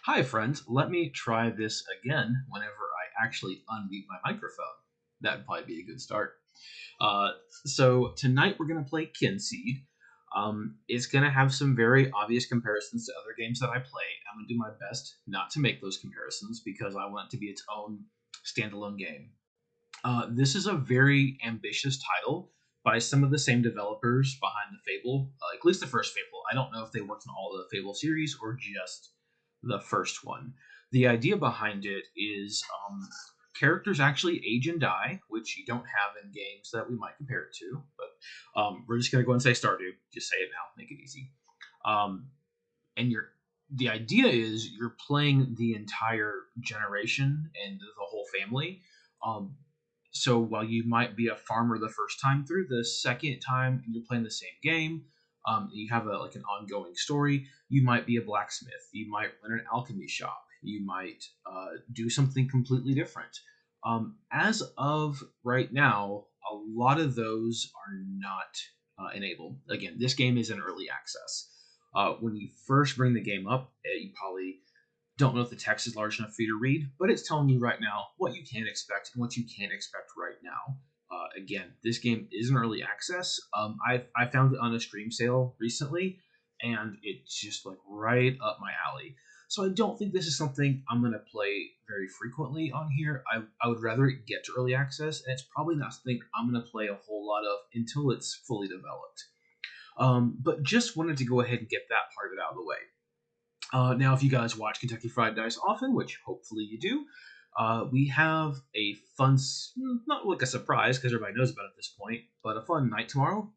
Hi, friends. Let me try this again whenever I actually unmute my microphone. That would probably be a good start. Uh, so, tonight we're going to play Kynseed. It's going to have some very obvious comparisons to other games that I play. I'm going to do my best not to make those comparisons because I want it to be its own standalone game. This is a very ambitious title by some of the same developers behind the Fable, at least the first Fable. I don't know if they worked on all the Fable series or just the first one. The idea behind it is characters actually age and die, which you don't have in games that we might compare it to. But we're just going to go and say Stardew. Just say it now, make it easy. Um, and the idea is you're playing the entire generation and the whole family. Um, so while you might be a farmer the first time through, the second time you're playing the same game, you have like an ongoing story. You might be a blacksmith. You might run an alchemy shop. You might do something completely different. As of right now, a lot of those are not enabled. Again, this game is in early access. When you first bring the game up, you probably don't know if the text is large enough for you to read, but it's telling you right now what you can expect and what you can't expect right now. Again, this game is in early access. I found it on a stream sale recently, and it's just like right up my alley. So I don't think this is something I'm going to play very frequently on here. I would rather it get to early access, and it's probably not something I'm going to play a whole lot of until it's fully developed. But just wanted to go ahead and get that part of it out of the way. Now, if you guys watch Kentucky Fried Dice often, which hopefully you do, we have a fun, not like a surprise because everybody knows about it at this point, but a fun night tomorrow.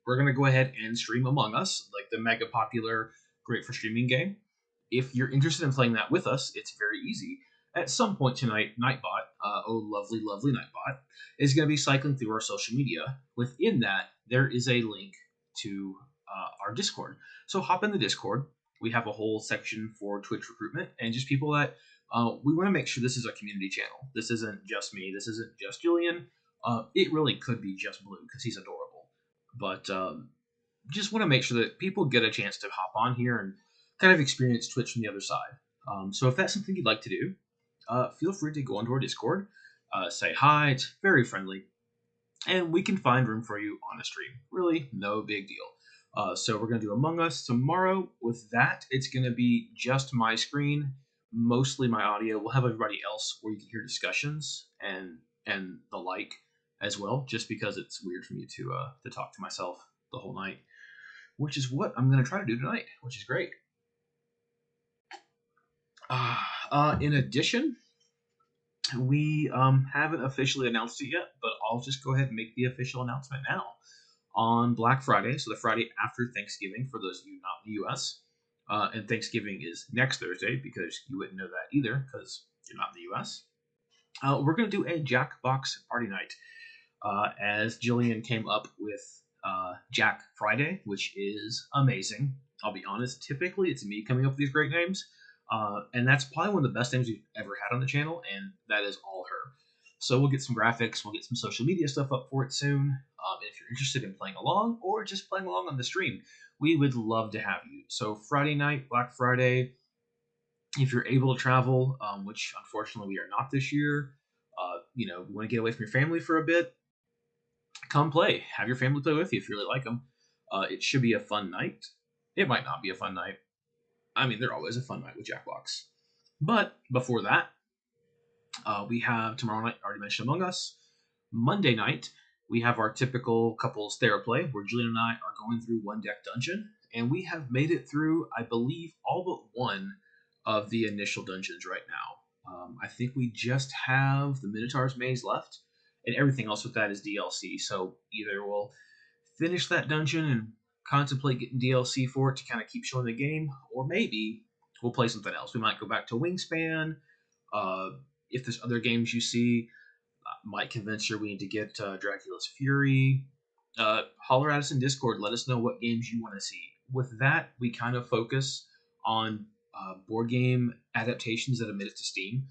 We're going to go ahead and stream Among Us, like the mega popular, great for streaming game. If you're interested in playing that with us, it's very easy. At some point tonight, Nightbot, oh lovely, lovely Nightbot, is going to be cycling through our social media. Within that, there is a link to our Discord. So hop in the Discord. We have a whole section for Twitch recruitment and just people that we want to make sure this is a community channel. This isn't just me. This isn't just Julian. It really could be just Blue because he's adorable. But just want to make sure that people get a chance to hop on here and kind of experience Twitch from the other side. So if that's something you'd like to do, feel free to go onto our Discord, say hi. It's very friendly, and we can find room for you on a stream. Really, no big deal. So we're going to do Among Us tomorrow. With that, it's going to be just my screen, mostly my audio. We'll have everybody else where you can hear discussions and the like as well, just because it's weird for me to talk to myself the whole night, which is what I'm going to try to do tonight, which is great. In addition, we haven't officially announced it yet, but I'll just go ahead and make the official announcement now. On Black Friday, so the Friday after Thanksgiving, for those of you not in the U.S., and Thanksgiving is next Thursday because you wouldn't know that either because you're not in the U.S. We're going to do a Jackbox party night, as Jillian came up with Jack Friday, which is amazing. I'll be honest, typically it's me coming up with these great names, and that's probably one of the best names we've ever had on the channel, and that is all her. So we'll get some graphics, we'll get some social media stuff up for it soon. And if you're interested in playing along or just playing along on the stream, we would love to have you. So Friday night, Black Friday, if you're able to travel, which unfortunately we are not this year, you want to get away from your family for a bit, come play. Have your family play with you if you really like them. It should be a fun night. It might not be a fun night. I mean, they're always a fun night with Jackbox. But before that, we have tomorrow night, already mentioned Among Us. Monday night, we have our typical couples theraplay where Julian and I are going through one deck dungeon, and we have made it through, I believe, all but one of the initial dungeons right now. I think we just have the Minotaur's Maze left, and everything else with that is DLC. So either we'll finish that dungeon and contemplate getting DLC for it to kind of keep showing the game, or maybe we'll play something else. We might go back to Wingspan. If there's other games you see, might convince you we need to get Dracula's Fury. Holler at us in Discord. Let us know what games you want to see. With that, we kind of focus on board game adaptations that have made it to Steam.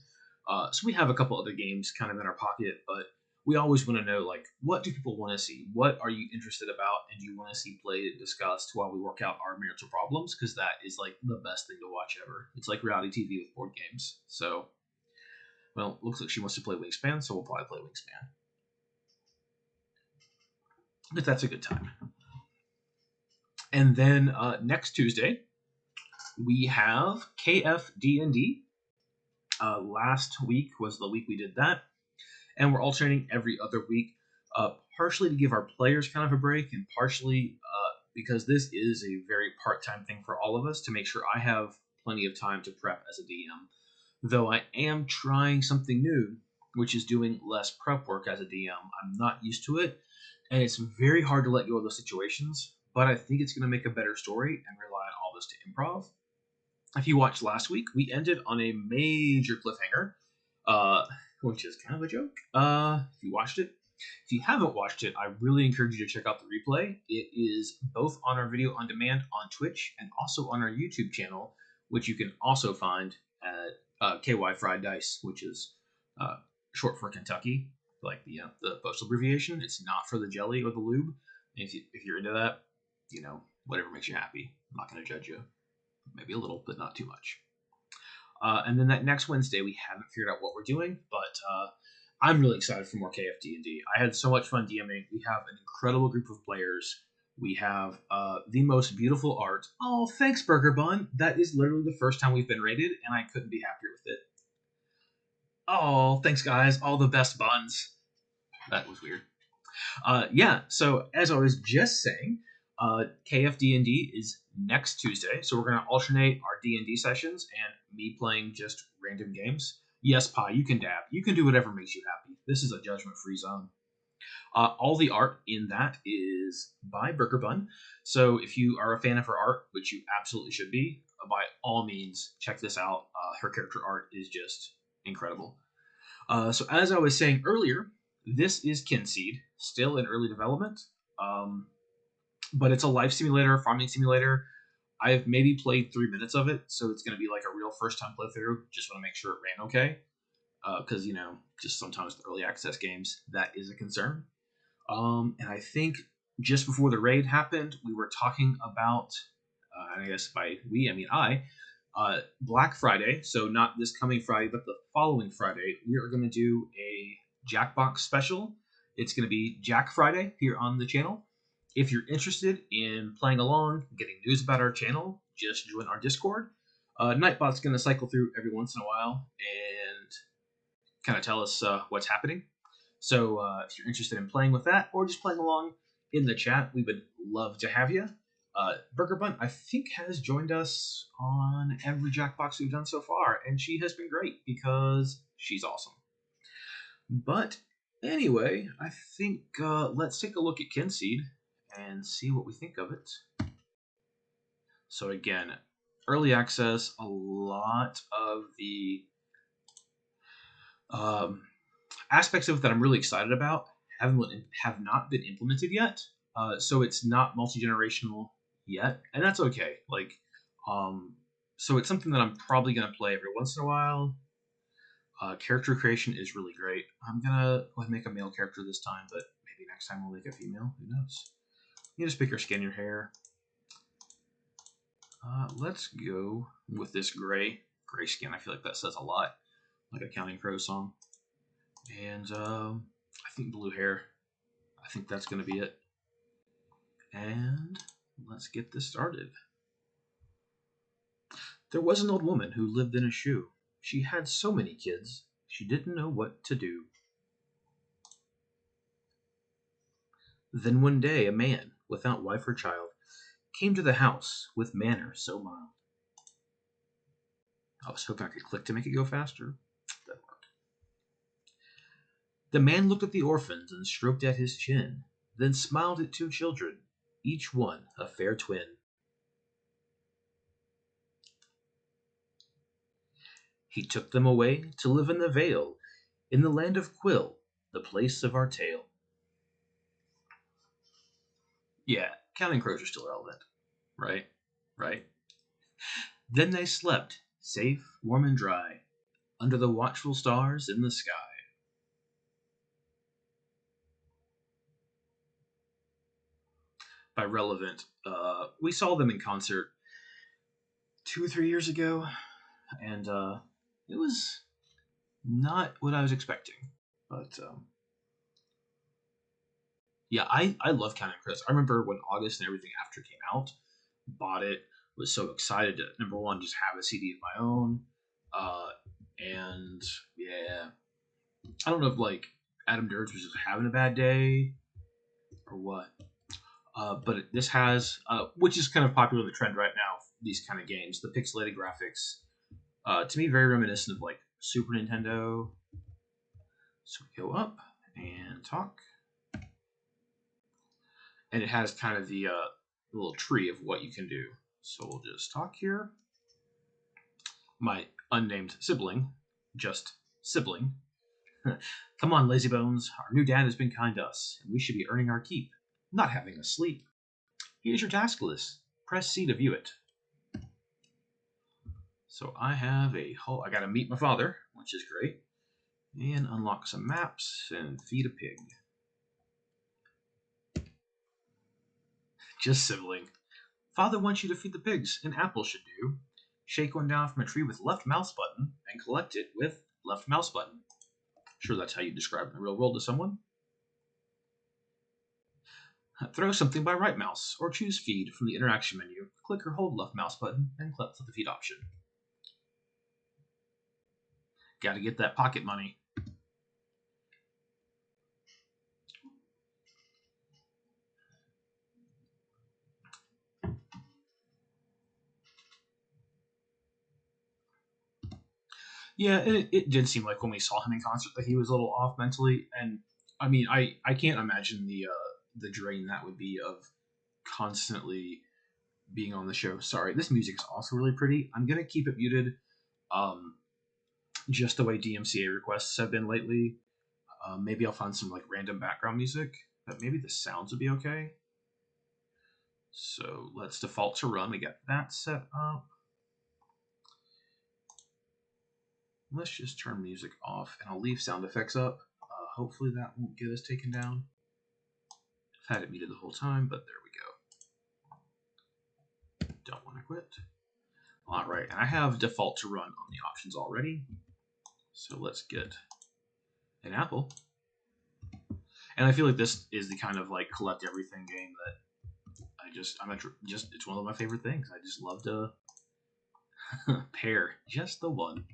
So we have a couple other games kind of in our pocket, but we always want to know, like, what do people want to see? What are you interested about? And do you want to see played, discussed while we work out our marital problems? Because that is, like, the best thing to watch ever. It's like reality TV with board games. So, well, looks like she wants to play Wingspan, so we'll probably play Wingspan. But that's a good time. And then next Tuesday, we have KFD&D. Last week was the week we did that. And we're alternating every other week, partially to give our players kind of a break, and partially because this is a very part-time thing for all of us, to make sure I have plenty of time to prep as a DM. Though I am trying something new, which is doing less prep work as a DM. I'm not used to it, and it's very hard to let go of those situations, but I think it's going to make a better story and rely on all this to improv. If you watched last week, we ended on a major cliffhanger, which is kind of a joke. If you watched it. If you haven't watched it, I really encourage you to check out the replay. It is both on our video on demand on Twitch and also on our YouTube channel, which you can also find at KY Fried Dice, which is short for Kentucky, like the postal abbreviation. It's not for the jelly or the lube. And if you're into that, whatever makes you happy. I'm not going to judge you. Maybe a little, but not too much. And then that next Wednesday, we haven't figured out what we're doing, but I'm really excited for more KFD&D. I had so much fun DMing. We have an incredible group of players. We have the most beautiful art. Oh, thanks, Burger Bun. That is literally the first time we've been rated, and I couldn't be happier with it. Oh, thanks, guys. All the best buns. That was weird. Yeah, so as I was just saying, KFD&D is next Tuesday, so we're going to alternate our D&D sessions and me playing just random games. Yes, Pi, you can dab. You can do whatever makes you happy. This is a judgment-free zone. All the art in that is by Burger Bun, so if you are a fan of her art, which you absolutely should be, by all means, check this out. Her character art is just incredible. So as I was saying earlier, this is Kynseed, still in early development, but it's a life simulator, farming simulator. I've maybe played 3 minutes of it, so it's going to be like a real first-time playthrough. Just want to make sure it ran okay, because, just sometimes the early access games, that is a concern. And I think just before the raid happened, we were talking about, and I guess by we, I mean I, Black Friday, so not this coming Friday, but the following Friday, we are going to do a Jackbox special. It's going to be Jack Friday here on the channel. If you're interested in playing along, getting news about our channel, just join our Discord. Nightbot's going to cycle through every once in a while and kind of tell us what's happening. So if you're interested in playing with that or just playing along in the chat, we would love to have you. Burger Bun, I think, has joined us on every Jackbox we've done so far, and she has been great because she's awesome. But anyway, I think let's take a look at Kynseed and see what we think of it. So again, early access, a lot of the aspects of it that I'm really excited about have not been implemented yet. So it's not multi-generational yet, and that's okay. So it's something that I'm probably going to play every once in a while. Character creation is really great. I'm going to go ahead and make a male character this time, but maybe next time we'll make a female. Who knows? You just pick your skin, your hair. Let's go with this gray skin. I feel like that says a lot, like a Counting Crows song. And I think blue hair. I think that's going to be it. And let's get this started. There was an old woman who lived in a shoe. She had so many kids, she didn't know what to do. Then one day a man, without wife or child, came to the house with manner so mild. I was hoping I could click to make it go faster. That worked. The man looked at the orphans and stroked at his chin, then smiled at 2 children, each one a fair twin. He took them away to live in the vale, in the land of Quill, the place of our tale. Yeah, Counting Crows are still relevant. Right? Right? Then they slept, safe, warm, and dry, under the watchful stars in the sky. by relevant, we saw them in concert 2 or 3 years ago, and it was not what I was expecting. But yeah, I love Counting Crows. I remember when August and everything after came out, bought it, was so excited to number one just have a CD of my own, and yeah, I don't know if like Adam Duritz was just having a bad day or what. But this has, which is kind of popular in the trend right now, these kind of games, the pixelated graphics, to me, very reminiscent of like Super Nintendo. So we go up and talk, and it has kind of the little tree of what you can do. So we'll just talk here. My unnamed sibling, just sibling. Come on, lazy bones. Our new dad has been kind to us, and we should be earning our keep, not having us sleep. Here's your task list. Press C to view it. So I have a whole. I got to meet my father, which is great, and unlock some maps and feed a pig. Just sibling. Father wants you to feed the pigs. An apple should do. Shake one down from a tree with left mouse button and collect it with left mouse button. Sure, that's how you describe the real world to someone. Throw something by right mouse, or choose feed from the interaction menu. Click or hold left mouse button and click the feed option. Gotta get that pocket money. Yeah, it did seem like when we saw him in concert that he was a little off mentally, and I mean, I can't imagine the drain that would be of constantly being on the show. Sorry, this music is also really pretty. I'm gonna keep it muted, um, just the way DMCA requests have been lately. Maybe I'll find some like random background music, but maybe the sounds would be okay. So let's default to run. We got that set up. Let's just turn music off, and I'll leave sound effects up. Hopefully that won't get us taken down. I've had it muted the whole time, but there we go. Don't want to quit. All right, and I have default to run on the options already. So let's get an apple. And I feel like this is the kind of like collect everything game that it's one of my favorite things. I just love to pair just the one.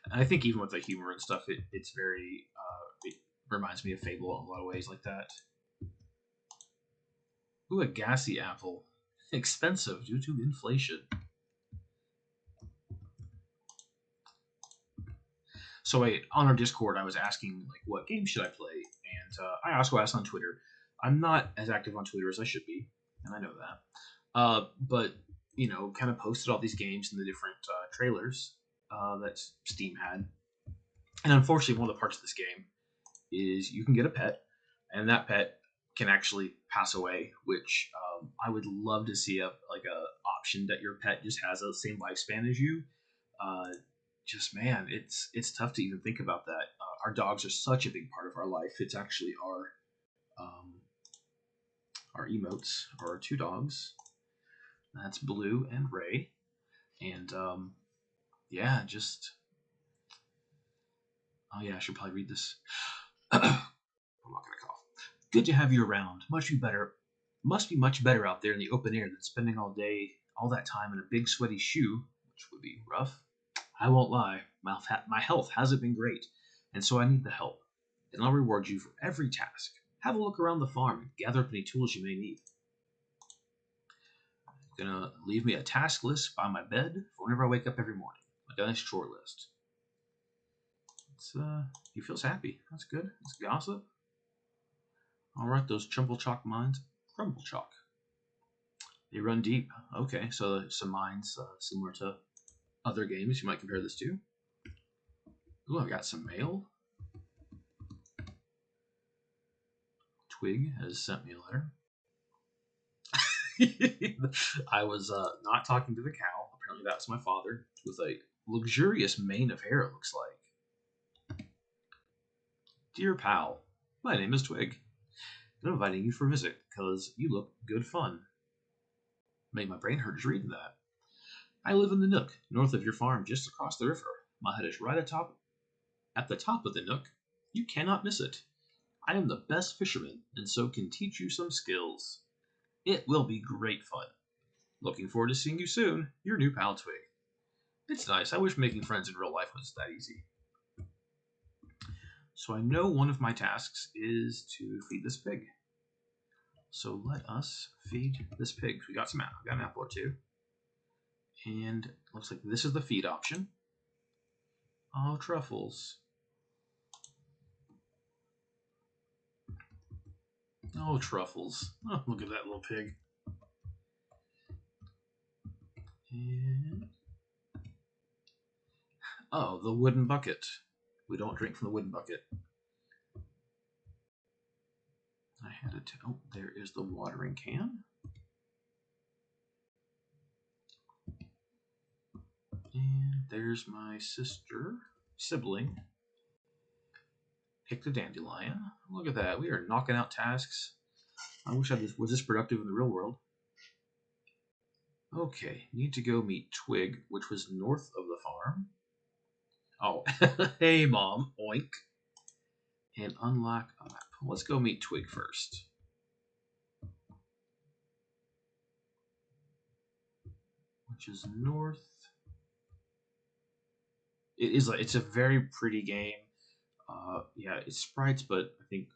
And I think even with the humor and stuff, it's very it reminds me of Fable in a lot of ways like that. Ooh, a gassy apple. Expensive due to inflation. So on our Discord, I was asking like, what game should I play, and I also asked on Twitter. I'm not as active on Twitter as I should be, and I know that. But you know, kind of posted all these games and the different trailers that Steam had, and unfortunately, one of the parts of this game is you can get a pet, and that pet can actually pass away, which I would love to see a option that your pet just has the same lifespan as you. Just man, it's tough to even think about that. Our dogs are such a big part of our life. It's actually our emotes are our two dogs. That's Blue and Ray, and yeah, just oh yeah, I should probably read this. I'm not gonna cough. Good to have you around. Must be much better out there in the open air than spending all that time in a big sweaty shoe, which would be rough. I won't lie, my health hasn't been great, and so I need the help. And I'll reward you for every task. Have a look around the farm and gather up any tools you may need. Gonna leave me a task list by my bed for whenever I wake up every morning. Like a nice chore list. He feels happy. That's good. That's gossip. All right, those Trumble Chalk mines. Crumble Chalk. They run deep. Okay, so some mines similar to other games you might compare this to. Ooh, I've got some mail. Twig has sent me a letter. I was not talking to the cow. Apparently, that's my father with a luxurious mane of hair, it looks like. Dear pal, my name is Twig. I'm inviting you for a visit because you look good fun. Made my brain hurt just reading that. I live in the Nook, north of your farm, just across the river. My hut is right at the top of the Nook. You cannot miss it. I am the best fisherman, and so can teach you some skills. It will be great fun. Looking forward to seeing you soon, your new pal Twig. It's nice. I wish making friends in real life was that easy. So I know one of my tasks is to feed this pig. So let us feed this pig. We got we got an apple or two. And looks like this is the feed option. Oh, truffles. Oh, truffles. Oh, look at that little pig. And oh, the wooden bucket. We don't drink from the wooden bucket. I had it. Oh, there is the watering can. And there's my sibling. Pick the dandelion. Look at that. We are knocking out tasks. I wish I was this productive in the real world. Okay, need to go meet Twig, which was north of the farm. Oh, hey, Mom. Oink. And unlock a map. Let's go meet Twig first. Which is north. It's a very pretty game. Yeah, it's sprites, but I think,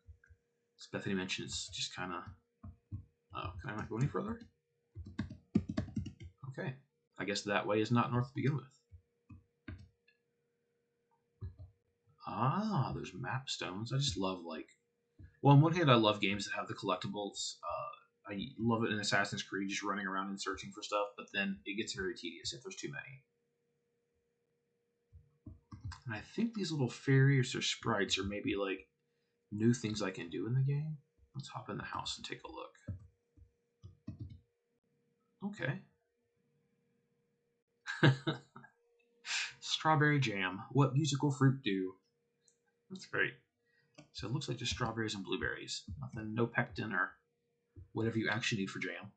as Bethany mentioned, it's just kind of. Oh, can I not go any further? Okay, I guess that way is not north to begin with. Ah, there's map stones. I just love well, on one hand, I love games that have the collectibles. I love it in Assassin's Creed, just running around and searching for stuff, but then it gets very tedious if there's too many. And I think these little fairies or sprites are maybe like new things I can do in the game. Let's hop in the house and take a look. Okay. Strawberry jam. What musical fruit do? That's great. So it looks like just strawberries and blueberries. Nothing, no pectin or whatever you actually need for jam.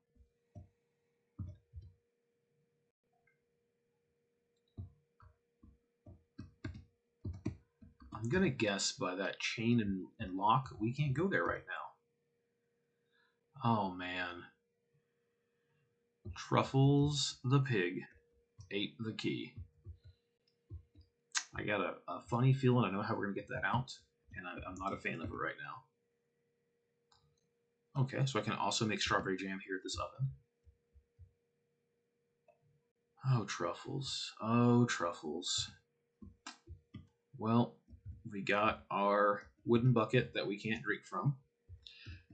I'm gonna guess by that chain and lock, we can't go there right now. Oh man. Truffles the pig ate the key. I got a funny feeling I know how we're gonna get that out, and I'm not a fan of it right now. Okay, so I can also make strawberry jam here at this oven. Oh, truffles. Oh, truffles. Well, we got our wooden bucket that we can't drink from,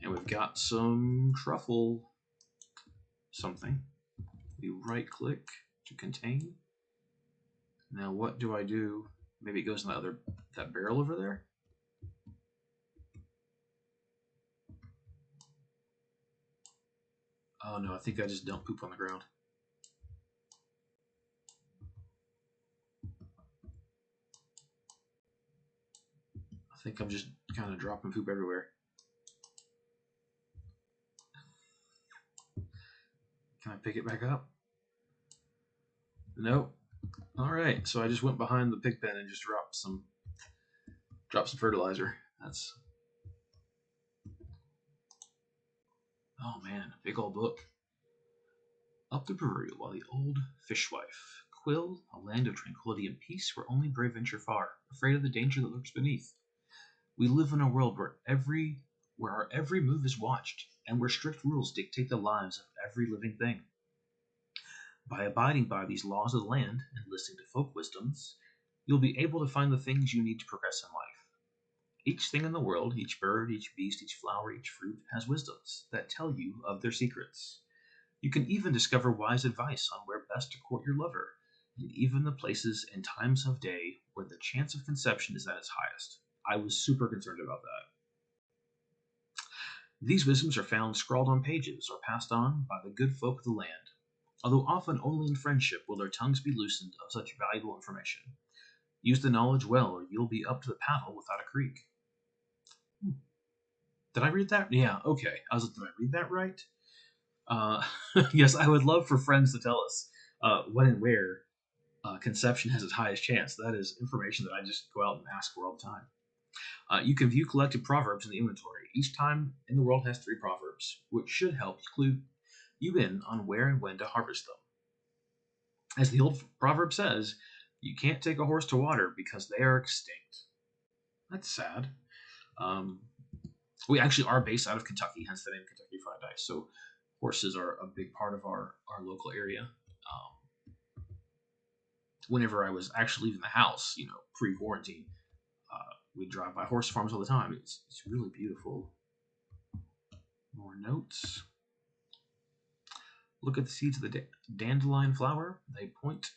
and we've got some truffle something. We right click to contain. Now what do I do? Maybe it goes in that barrel over there? Oh no, I think I just dump poop on the ground. I think I'm just kind of dropping poop everywhere. Can I pick it back up? Nope. All right, so I just went behind the pig pen and just dropped some fertilizer. That's oh man, big old book. Up the prairie while the old fishwife. Quill, a land of tranquility and peace where only brave venture far, afraid of the danger that lurks beneath. We live in a world where our every move is watched, and where strict rules dictate the lives of every living thing. By abiding by these laws of the land and listening to folk wisdoms, you'll be able to find the things you need to progress in life. Each thing in the world, each bird, each beast, each flower, each fruit, has wisdoms that tell you of their secrets. You can even discover wise advice on where best to court your lover, and even the places and times of day where the chance of conception is at its highest. I was super concerned about that. These wisdoms are found scrawled on pages or passed on by the good folk of the land, although often only in friendship will their tongues be loosened of such valuable information. Use the knowledge well, or you'll be up to the paddle without a creek. Did I read that? Yeah, okay. I was like, did I read that right? Uh, yes, I would love for friends to tell us when and where conception has its highest chance. That is information that I just go out and ask for all the time. You can view collected proverbs in the inventory. Each time in the world has 3 proverbs, which should help clue you in on where and when to harvest them. As the old proverb says, you can't take a horse to water because they are extinct. That's sad. Um, we actually are based out of Kentucky, hence the name Kentucky Fried Ice. So horses are a big part of our local area. Whenever I was actually leaving the house, pre-quarantine, we'd drive by horse farms all the time. It's really beautiful. More notes. Look at the seeds of the dandelion flower. They point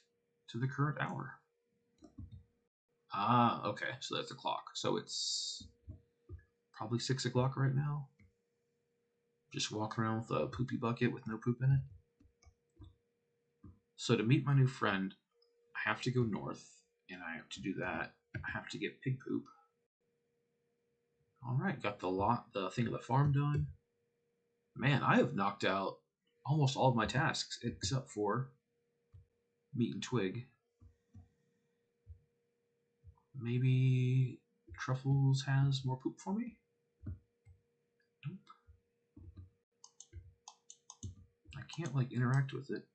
to the current hour. Ah, okay. So that's the clock. So it's probably 6 o'clock right now. Just walk around with a poopy bucket with no poop in it. So to meet my new friend, I have to go north, and to do that, I have to get pig poop. All right, got the thing of the farm done. Man, I have knocked out almost all of my tasks except for meat and twig. Maybe Truffles has more poop for me? Nope. I can't interact with it.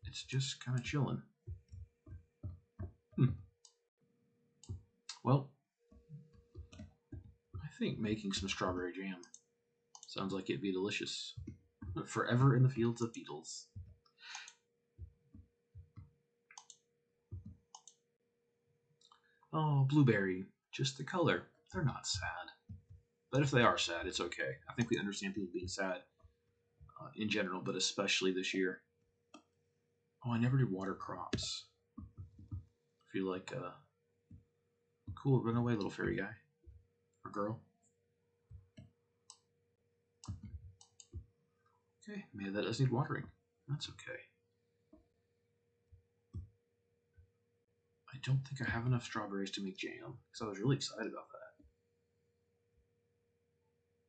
It's just kind of chilling. Well, I think making some strawberry jam sounds like it'd be delicious. Forever in the fields of beetles. Oh, blueberry. Just the color. They're not sad. But if they are sad, it's okay. I think we understand people being sad in general, but especially this year. Oh, I never did water crops. I feel like cool, run away, little fairy guy. Or girl. Okay, maybe that does need watering. That's okay. I don't think I have enough strawberries to make jam, because I was really excited about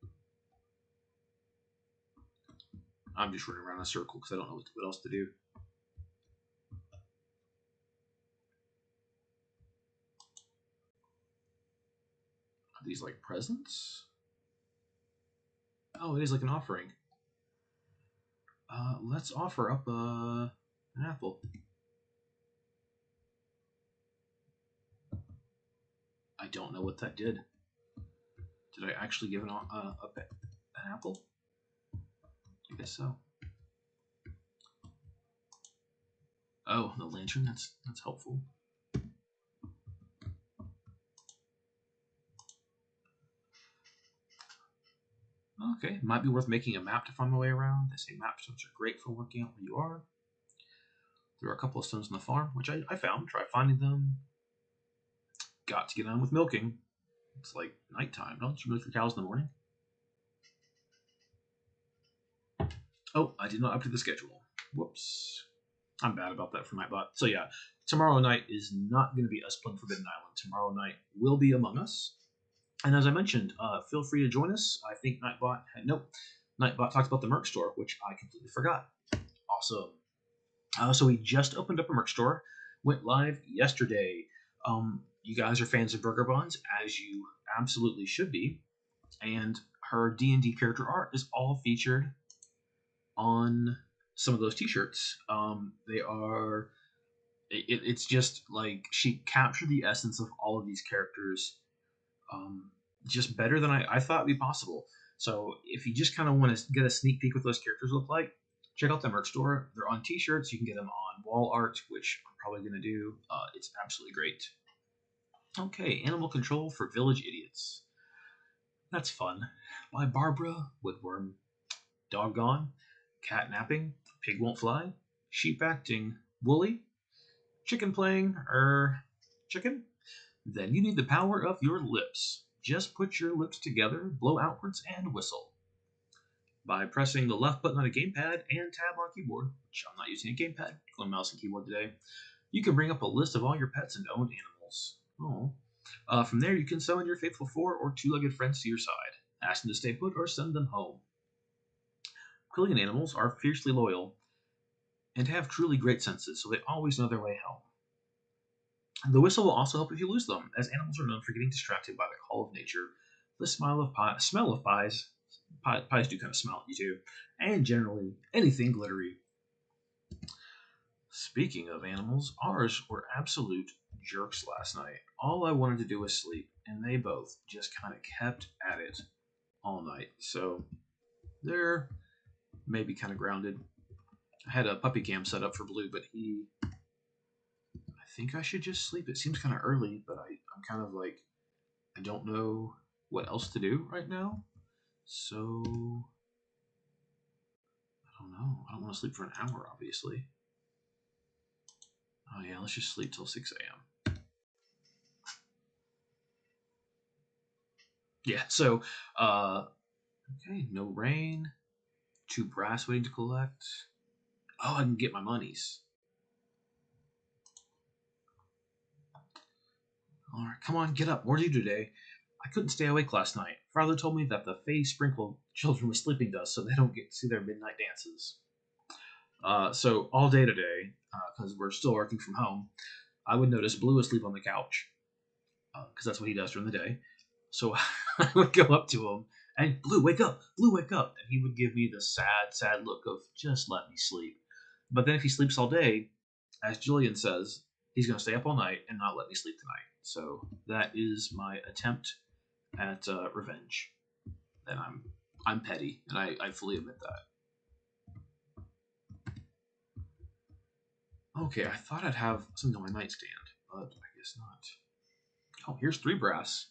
that. I'm just running around in a circle because I don't know what else to do. Are these like presents? Oh, it is like an offering. Let's offer up an apple. I don't know what that did. Did I actually give an apple? I guess so. Oh, the lantern. That's helpful. Okay, might be worth making a map to find my way around. They say map stones are great for working out where you are. There are a couple of stones on the farm, which I found. Try finding them. Got to get on with milking. It's like nighttime. Don't you milk your cows in the morning? Oh, I did not update the schedule. Whoops. I'm bad about that for Nightbot. So yeah, tomorrow night is not going to be us playing Forbidden Island. Tomorrow night will be Among Us. And as I mentioned, feel free to join us. I think Nightbot talked about the merch store, which I completely forgot. Awesome. So we just opened up a merch store. Went live yesterday. You guys are fans of Burger Buns, as you absolutely should be. And her D&D character art is all featured on some of those t-shirts. They are... It's just like she captured the essence of all of these characters just better than I thought would be possible. So if you just kind of want to get a sneak peek what those characters look like, check out the merch store. They're on t-shirts. You can get them on wall art, which I'm probably going to do. It's absolutely great. Okay, Animal Control for Village Idiots. That's fun. By Barbara Woodworm. Dog gone. Cat napping. Pig won't fly. Sheep acting woolly. Chicken playing, chicken? Then you need the power of your lips. Just put your lips together, blow outwards, and whistle. By pressing the left button on a gamepad and tab on keyboard, which I'm not using a gamepad, going mouse and keyboard today, you can bring up a list of all your pets and owned animals. Oh. From there, you can summon your faithful 4 or 2-legged friends to your side. ask them to stay put, or send them home. Quillian animals are fiercely loyal and have truly great senses, so they always know their way home. The whistle will also help if you lose them, as animals are known for getting distracted by the call of nature, the smell of pies. Pies do kind of smell at you too, and generally anything glittery. Speaking of animals, ours were absolute jerks last night. All I wanted to do was sleep, and they both just kind of kept at it all night. So they're maybe kind of grounded. I had a puppy cam set up for Blue, but I think I should just sleep. It seems kind of early, but I'm kind of like, I don't know what else to do right now. So, I don't know. I don't want to sleep for an hour, obviously. Oh, yeah, let's just sleep till 6 a.m. Yeah, so, okay, no rain. 2 brass waiting to collect. Oh, I can get my monies. All right, come on, get up. More to do today. I couldn't stay awake last night. Father told me that the Fae sprinkle children with sleeping dust so they don't get to see their midnight dances. So all day today, because we're still working from home, I would notice Blue asleep on the couch because that's what he does during the day. So I would go up to him and Blue, wake up, Blue, wake up, and he would give me the sad, sad look of just let me sleep. But then if he sleeps all day, as Julian says, he's going to stay up all night and not let me sleep tonight. So that is my attempt at revenge, and I'm petty, and I fully admit that. Okay, I thought I'd have something on my nightstand, but I guess not. Oh, here's 3 brass.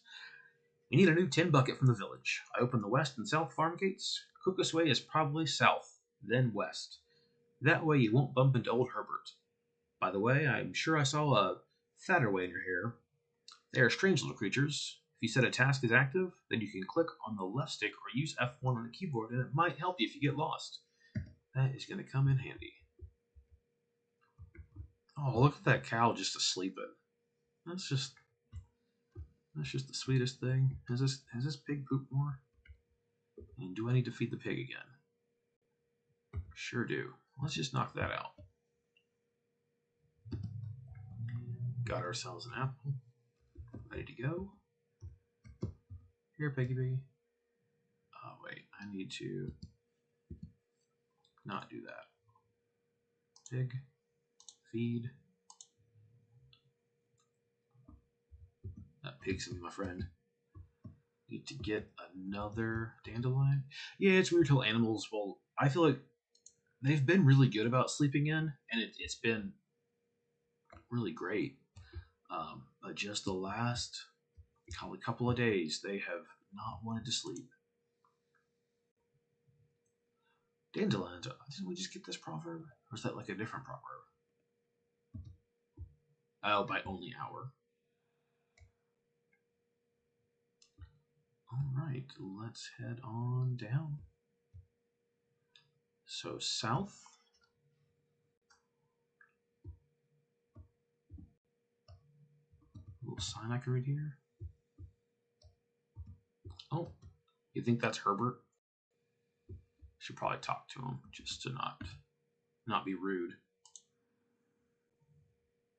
We need a new tin bucket from the village. I open the west and south farm gates. Quickest way is probably south, then west. That way you won't bump into old Herbert. By the way, I'm sure I saw a Thatterway in your hair. They are strange little creatures. If you set a task as active, then you can click on the left stick or use F1 on the keyboard, and it might help you if you get lost. That is going to come in handy. Oh, look at that cow just asleep. That's just that's just the sweetest thing. Has this pig pooped more? And do I need to feed the pig again? Sure do. Let's just knock that out. Got ourselves an apple. Ready to go. Here, piggy piggy. Oh wait, I need to not do that. Pig, feed. That pig's gonna be my friend. Need to get another dandelion. Yeah, it's weird how animals. Well, I feel like they've been really good about sleeping in, and it's been really great. But just the last couple of days, they have not wanted to sleep. Dandelions. Didn't we just get this proverb? Or is that like a different proverb? Oh, by only hour. All right, let's head on down. So south. A little sign I can read here. Oh, you think that's Herbert? Should probably talk to him just to not be rude.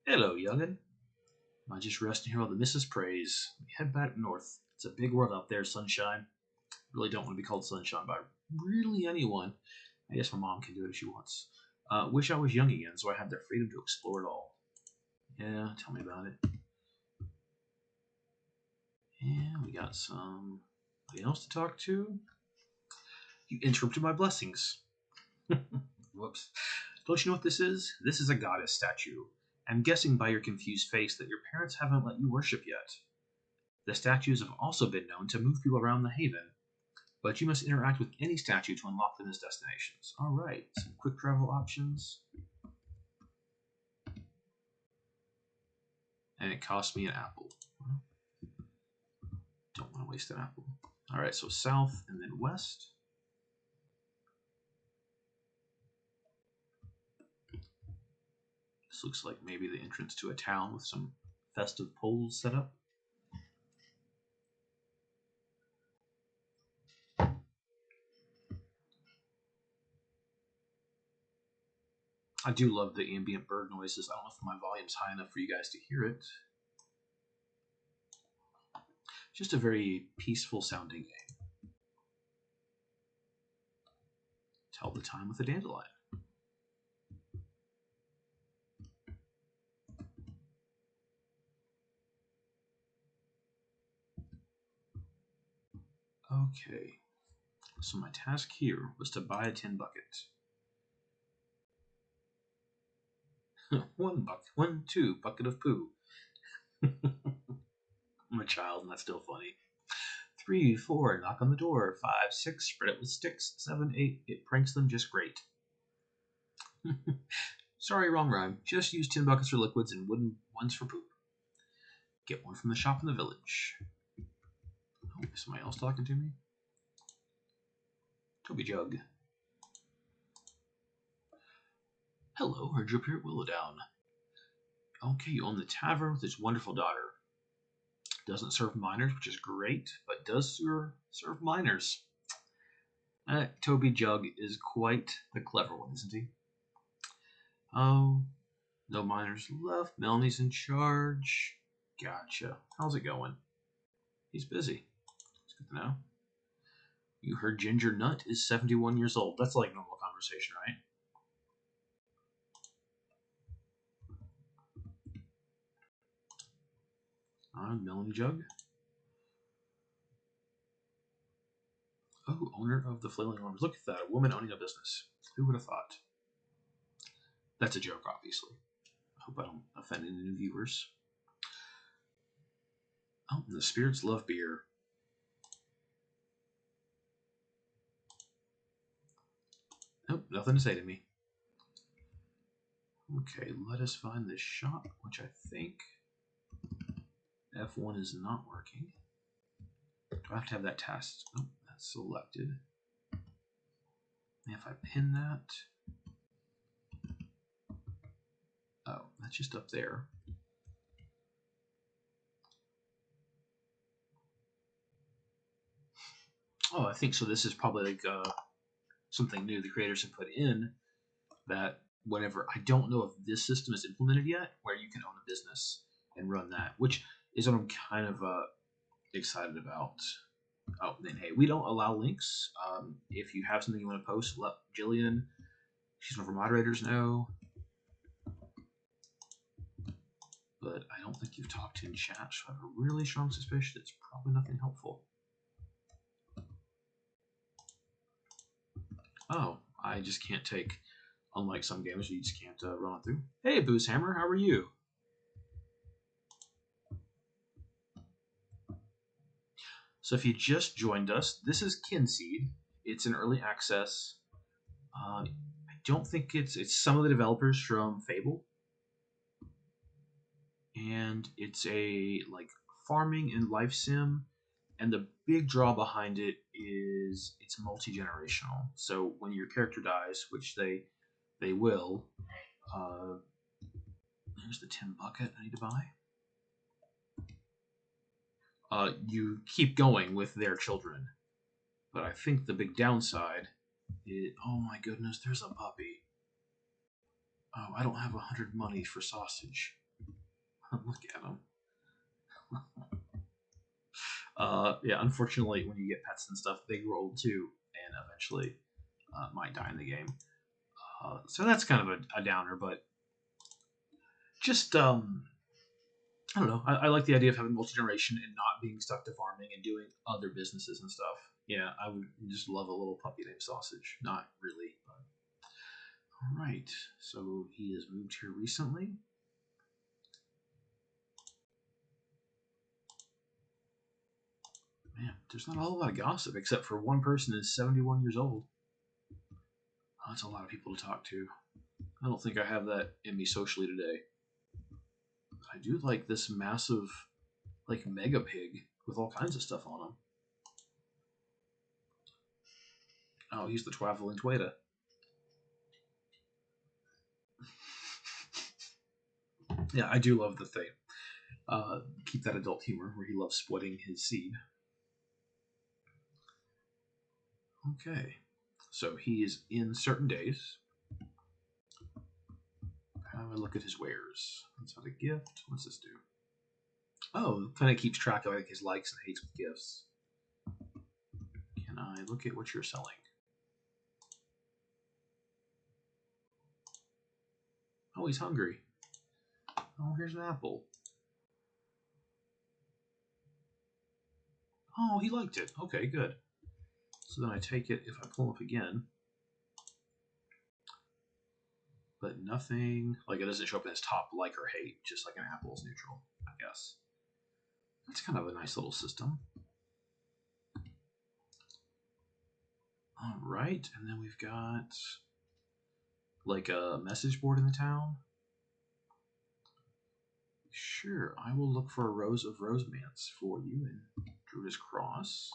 Hello, youngin. Am I just resting here while the missus prays? We head back north. It's a big world out there, sunshine. Really don't want to be called sunshine by really anyone. I guess my mom can do it if she wants. Wish I was young again, so I had the freedom to explore it all. Yeah, tell me about it. And we got somebody else to talk to. You interrupted my blessings. Whoops. Don't you know what this is? This is a goddess statue. I'm guessing by your confused face that your parents haven't let you worship yet. The statues have also been known to move people around the haven, but you must interact with any statue to unlock them as destinations. Alright, some quick travel options. And it cost me an apple. Don't want to waste an apple. Alright, so south and then west. This looks like maybe the entrance to a town with some festive poles set up. I do love the ambient bird noises. I don't know if my volume's high enough for you guys to hear it. Just a very peaceful sounding game. Tell the time with a dandelion. Okay, so my task here was to buy a tin bucket. Two bucket of poo. I'm a child, and that's still funny. 3, 4, knock on the door. 5, 6, spread it with sticks. 7, 8, it pranks them just great. Sorry, wrong rhyme. Just use tin buckets for liquids and wooden ones for poop. Get one from the shop in the village. Oh, is somebody else talking to me? Toby Jug. Hello, heard you up here at Willowdown. Okay, you own the tavern with its wonderful daughter. Doesn't serve minors, which is great, but does serve minors. Toby Jug is quite the clever one, isn't he? Oh, no minors left. Melanie's in charge. Gotcha. How's it going? He's busy. It's good to know. You heard Ginger Nut is 71 years old. That's like normal conversation, right? Melanie Jug. Oh, owner of the Flailing Arms. Look at that. A woman owning a business. Who would have thought? That's a joke, obviously. I hope I don't offend any new viewers. Oh, the spirits love beer. Nope, nothing to say to me. Okay, let us find this shop, which I think F1 is not working. Do I have to have that task? Nope, that's selected. And if I pin that... Oh, that's just up there. Oh, I think so. This is probably like something new the creators have put in, that whenever, I don't know if this system is implemented yet, where you can own a business and run that, which is what I'm kind of excited about. Oh, then hey, we don't allow links. If you have something you want to post, let Jillian, she's one of our moderators, know. But I don't think you've talked in chat, so I have a really strong suspicion it's probably nothing helpful. Oh, I just can't take, unlike some games, you just can't run it through. Hey, Booze Hammer, how are you? So if you just joined us, this is Kynseed. It's an early access. I don't think it's some of the developers from Fable, and it's a like farming and life sim. And the big draw behind it is it's multi-generational. So when your character dies, which they will, there's the tin bucket I need to buy. You keep going with their children. But I think the big downside is, oh my goodness, there's a puppy. Oh, I don't have 100 money for sausage. Look at him. Yeah, unfortunately, when you get pets and stuff, they grow old too, and eventually might die in the game. So that's kind of a downer, but just I don't know. I like the idea of having multi-generation and not being stuck to farming and doing other businesses and stuff. Yeah, I would just love a little puppy named Sausage. Not really, but all right. So he has moved here recently. Man, there's not a whole lot of gossip except for one person is 71 years old. Oh, that's a lot of people to talk to. I don't think I have that in me socially today. I do like this massive, like, mega pig with all kinds of stuff on him. Oh, he's the Twaddling Twada. Yeah, I do love the thing. Keep that adult humor where he loves splitting his seed. Okay, so he is in certain days. How do I look at his wares? That's not a gift. What's this do? Oh, kind of keeps track of like his likes and hates with gifts. Can I look at what you're selling? Oh, he's hungry. Oh, here's an apple. Oh, he liked it. Okay, good. So then I take it if I pull up again. But nothing, like it doesn't show up in his top like or hate, just like an apple is neutral, I guess. That's kind of a nice little system. All right, and then we've got like a message board in the town. Sure, I will look for a rose of rosemance for you in Druid's Cross.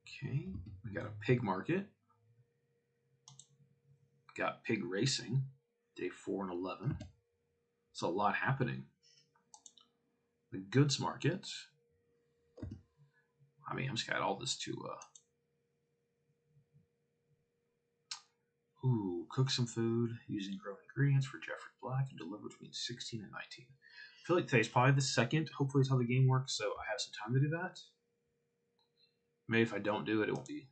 Okay, we got a pig market. Got pig racing, day 4 and 11. It's a lot happening. The goods market. I mean, I'm just got all this to cook some food using grown ingredients for Jeffrey Black and deliver between 16 and 19. I feel like today's probably the second. Hopefully, it's how the game works, so I have some time to do that. Maybe if I don't do it, it won't be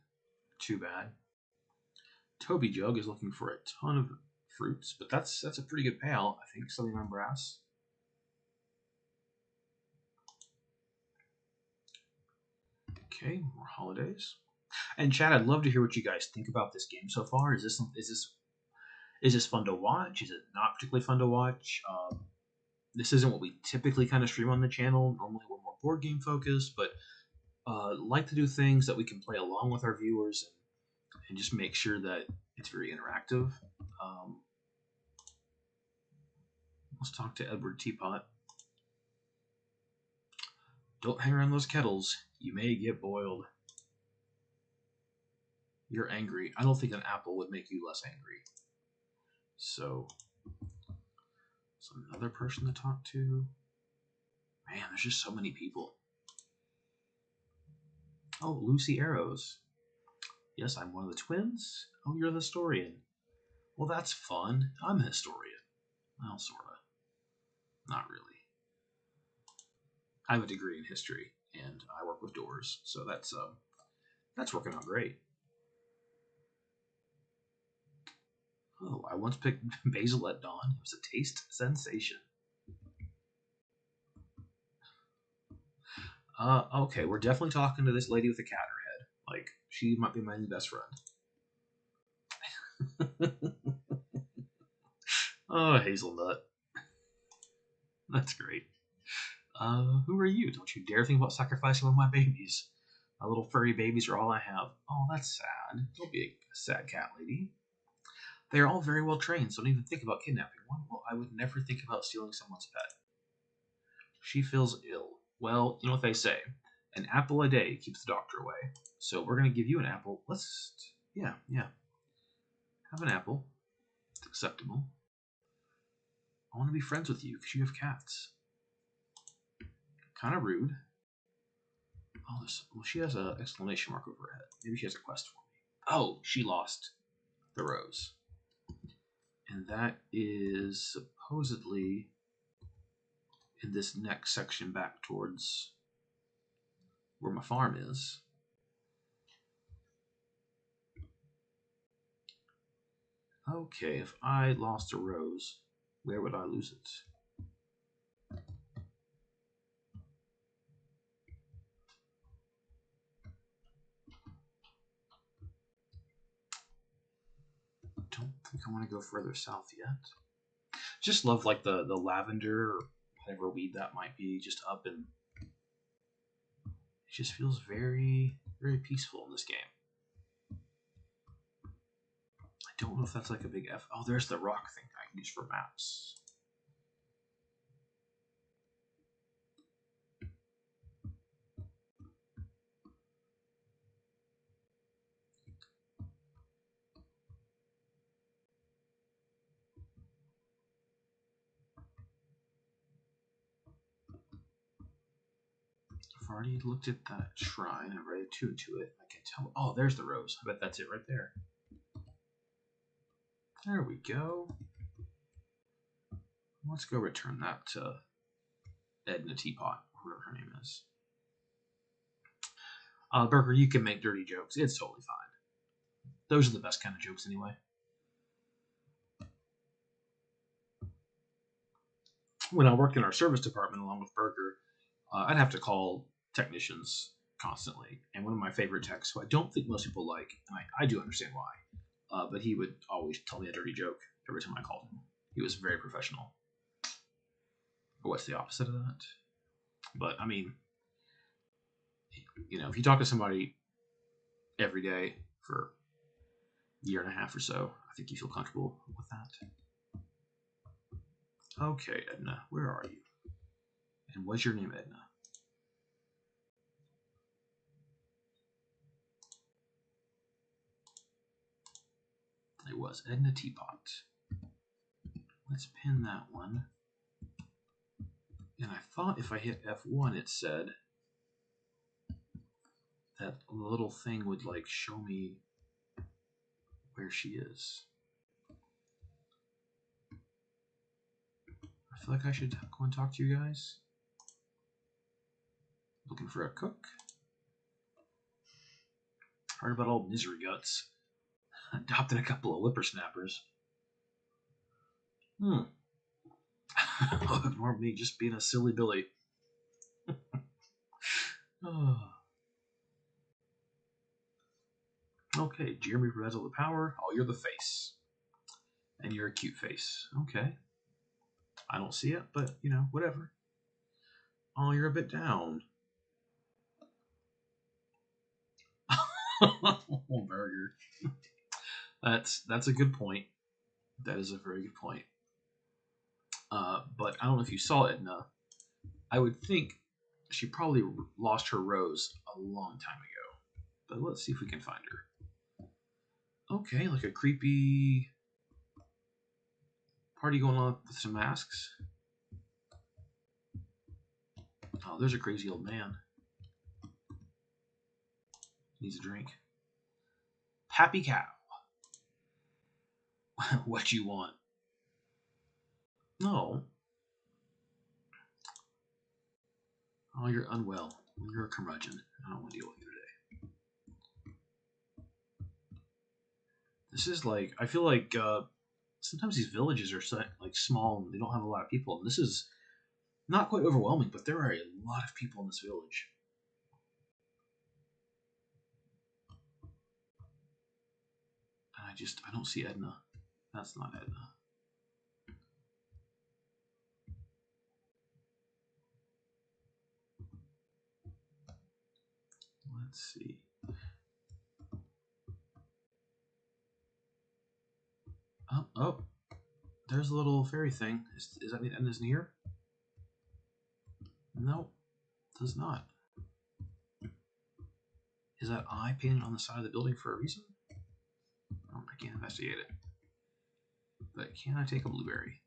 too bad. Toby Jug is looking for a ton of fruits, but that's a pretty good payout, I think, 79 brass. Okay, more holidays. And Chad, I'd love to hear what you guys think about this game so far. Is this fun to watch? Is it not particularly fun to watch? This isn't what we typically kind of stream on the channel. Normally, we're more board game focused, but like to do things that we can play along with our viewers and just make sure that it's very interactive. Let's talk to Edward Teapot. Don't hang around those kettles. You may get boiled. You're angry. I don't think an apple would make you less angry. So another person to talk to. Man, there's just so many people. Oh, Lucy Arrows. Yes, I'm one of the twins. Oh, you're the historian. Well, that's fun. I'm a historian. Well, sort of. Not really. I have a degree in history, and I work with doors, so that's working out great. Oh, I once picked basil at dawn. It was a taste sensation. Okay, we're definitely talking to this lady with a cat in her head. Like, she might be my new best friend. Oh, hazelnut. That's great. Who are you? Don't you dare think about sacrificing one of my babies. My little furry babies are all I have. Oh, that's sad. Don't be a sad cat lady. They are all very well trained, so don't even think about kidnapping one. Well, I would never think about stealing someone's pet. She feels ill. Well, you know what they say. An apple a day keeps the doctor away. So we're going to give you an apple. Yeah. Have an apple. It's acceptable. I want to be friends with you because you have cats. Kind of rude. Oh, well, she has an exclamation mark over her head. Maybe she has a quest for me. Oh, she lost the rose. And that is supposedly in this next section back towards where my farm is. Okay, if I lost a rose, where would I lose it? Don't think I want to go further south yet. Just love like the lavender or whatever weed that might be just up, and it just feels very, very peaceful in this game. I don't know if that's like a big F. Oh, there's the rock thing I can use for maps. I've already looked at that shrine. I'm ready to it. I can tell. Oh, there's the rose. I bet that's it right there. There we go. Let's go return that to Edna Teapot, whatever her name is. Burger, you can make dirty jokes. It's totally fine. Those are the best kind of jokes anyway. When I worked in our service department along with Burger, I'd have to call technicians constantly. And one of my favorite techs, who I don't think most people like, and I do understand why, but he would always tell me a dirty joke every time I called him. He was very professional. Or what's the opposite of that? But, I mean, you know, if you talk to somebody every day for a year and a half or so, I think you feel comfortable with that. Okay, Edna, where are you? And what's your name, Edna? It was Edna Teapot. Let's pin that one. And I thought if I hit F1, it said that little thing would like show me where she is. I feel like I should go and talk to you guys. Looking for a cook. Heard about old Misery Guts. Adopted a couple of whippersnappers. Ignore me just being a silly Billy. Oh. Okay, Jeremy provides all the power. Oh, you're the face. And you're a cute face. Okay. I don't see it, but, you know, whatever. Oh, you're a bit down. Oh, Burger. That's a good point. That is a very good point. But I don't know if you saw Edna. I would think she probably lost her rose a long time ago. But let's see if we can find her. Okay, like a creepy party going on with some masks. Oh, there's a crazy old man. Needs a drink. Happy cow. What you want? No. Oh, you're unwell. You're a curmudgeon. I don't want to deal with you today. This is like, I feel like sometimes these villages are like small and they don't have a lot of people. And this is not quite overwhelming, but there are a lot of people in this village. And I don't see Edna. That's not Edna. Let's see. Oh, there's a little fairy thing. Does that mean Edna's near? No, does not. Is that eye painted on the side of the building for a reason? Oh, I can't investigate it. But can I take a blueberry?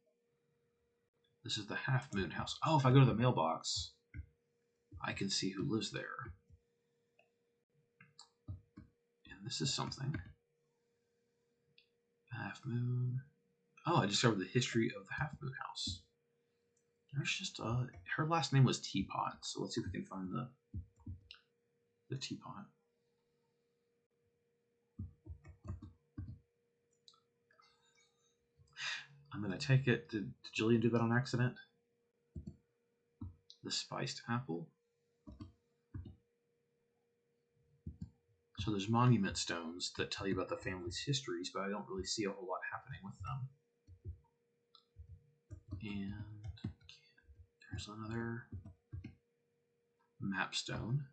This is the Half Moon House. Oh, if I go to the mailbox, I can see who lives there. And this is something. Half Moon. Oh, I discovered the history of the Half Moon House. There's just her last name was Teapot, so let's see if we can find the teapot. I'm gonna take it. Did Jillian do that on accident? The spiced apple. So there's monument stones that tell you about the family's histories, but I don't really see a whole lot happening with them. And there's another map stone.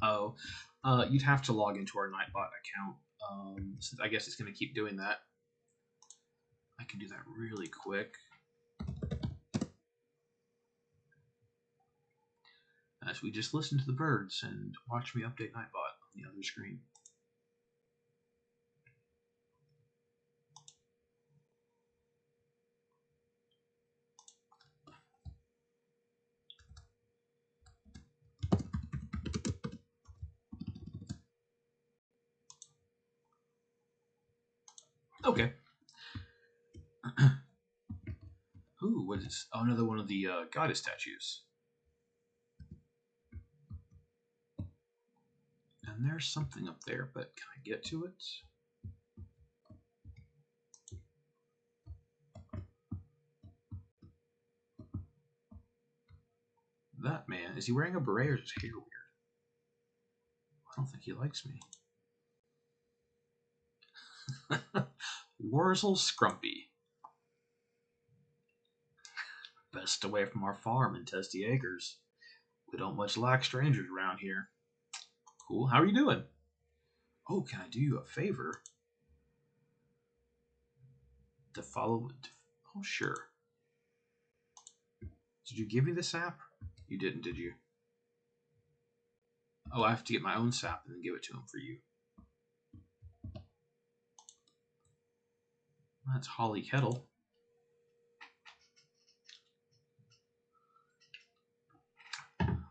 Oh, you'd have to log into our Nightbot account. Since I guess it's going to keep doing that. I can do that really quick. As we just listen to the birds and watch me update Nightbot on the other screen. Okay. Ooh, what is? Oh, another one of the goddess statues. And there's something up there, but can I get to it? That man, is he wearing a beret or is his hair weird? I don't think he likes me. Wurzel Scrumpy. Best away from our farm in Testy Acres. We don't much like strangers around here. Cool, how are you doing? Oh, can I do you a favor? To follow... Oh, sure. Did you give me the sap? You didn't, did you? Oh, I have to get my own sap and then give it to him for you. That's Holly Kettle.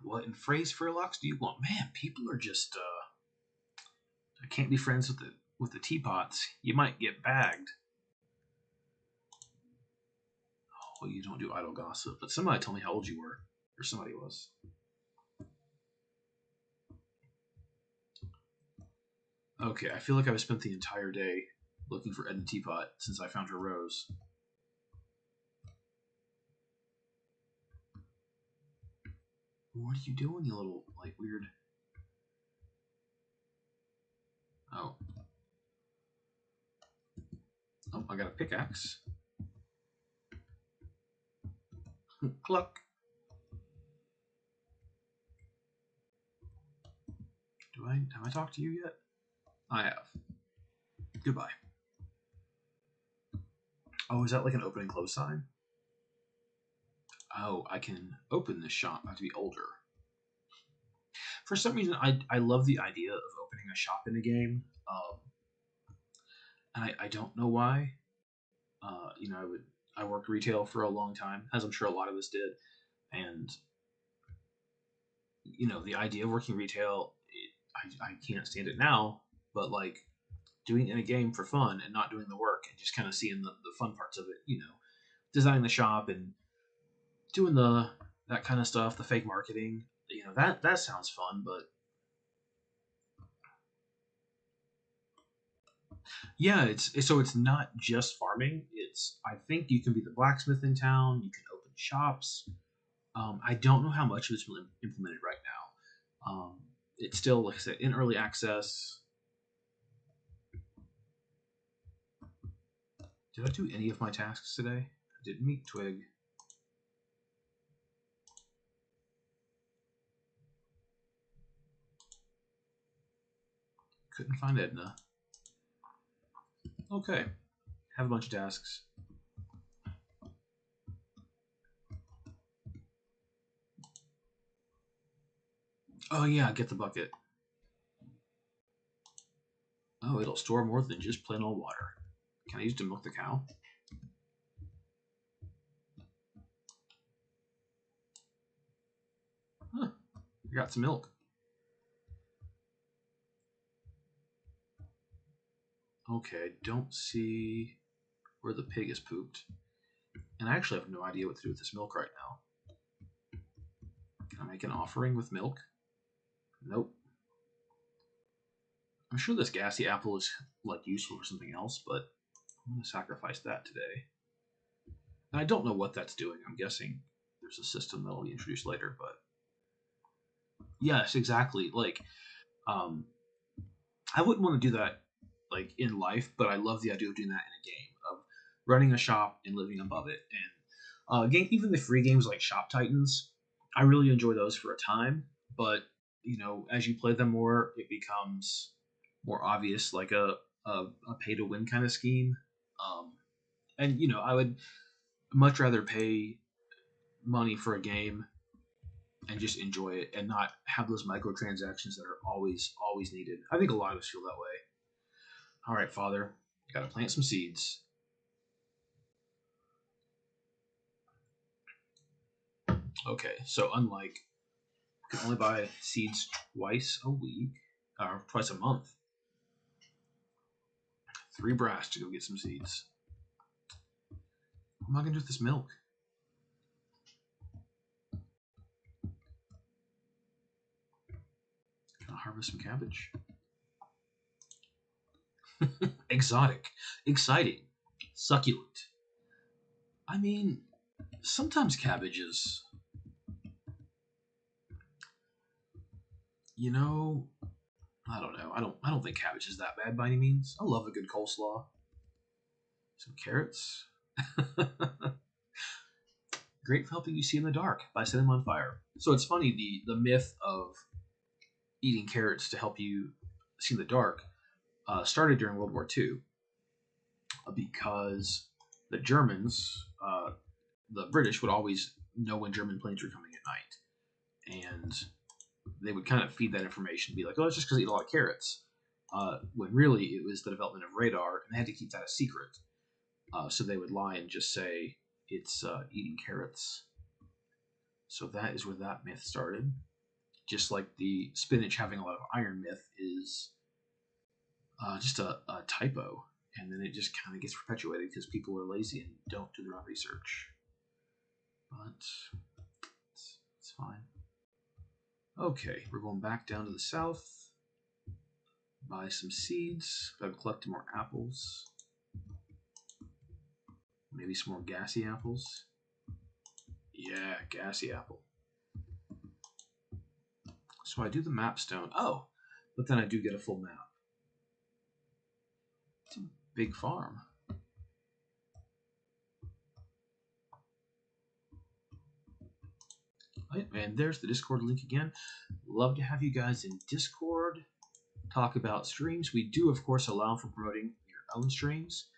What in phrase Furlocks do you want? Man, people are just I can't be friends with the teapots. You might get bagged. Oh, you don't do idle gossip. But somebody told me how old you were. Or somebody was. Okay, I feel like I've spent the entire day looking for Edna Teapot since I found her rose. What are you doing, you little, like, weird... Oh. Oh, I got a pickaxe. Cluck. Have I talked to you yet? I have. Goodbye. Oh, is that like an open and close sign? Oh, I can open this shop. I have to be older. For some reason, I love the idea of opening a shop in a game. And I don't know why. You know, I worked retail for a long time, as I'm sure a lot of us did, and you know, the idea of working retail, I can't stand it now. But like doing it in a game for fun and not doing the work and just kind of seeing the fun parts of it, you know, designing the shop and doing that kind of stuff, the fake marketing, you know, that sounds fun. But yeah, it's not just farming. It's I think you can be the blacksmith in town. You can open shops. I don't know how much of it's really implemented right now. It's still, like I said, in early access. Did I do any of my tasks today? I did meet Twig. Couldn't find Edna. Okay. Have a bunch of tasks. Oh yeah, get the bucket. Oh, it'll store more than just plain old water. Can I use it to milk the cow? Huh. I got some milk. Okay, I don't see where the pig is pooped. And I actually have no idea what to do with this milk right now. Can I make an offering with milk? Nope. I'm sure this gassy apple is like useful for something else, but I'm going to sacrifice that today. And I don't know what that's doing. I'm guessing there's a system that'll be introduced later, but yes, exactly. Like, um, I wouldn't want to do that like in life, but I love the idea of doing that in a game of running a shop and living above it. And game, even the free games like Shop Titans, I really enjoy those for a time. But you know, as you play them more, it becomes more obvious, like a pay to win kind of scheme. Um, and you know, I would much rather pay money for a game and just enjoy it and not have those microtransactions that are always needed. I think a lot of us feel that way. All right, Father, gotta plant some seeds. Okay, so unlike you can only buy seeds twice a week or twice a month. 3 brass to go get some seeds. What am I going to do with this milk? Can I harvest some cabbage? Exotic. Exciting. Succulent. I mean, sometimes cabbages, you know, I don't know. I don't think cabbage is that bad by any means. I love a good coleslaw. Some carrots. Great for helping you see in the dark by setting them on fire. So it's funny, the myth of eating carrots to help you see in the dark started during World War II because the Germans, the British would always know when German planes were coming at night. And they would kind of feed that information, be like, oh, it's just because they eat a lot of carrots. When really it was the development of radar, and they had to keep that a secret. So they would lie and just say it's eating carrots. So that is where that myth started. Just like the spinach having a lot of iron myth is just a typo. And then it just kind of gets perpetuated because people are lazy and don't do their own research. But it's fine. Okay, we're going back down to the south. Buy some seeds. I've collected more apples. Maybe some more gassy apples. Yeah, gassy apple. So I do the map stone. Oh, but then I do get a full map. It's a big farm. And there's the Discord link again. Love to have you guys in Discord. Talk about streams. We do, of course, allow for promoting your own streams.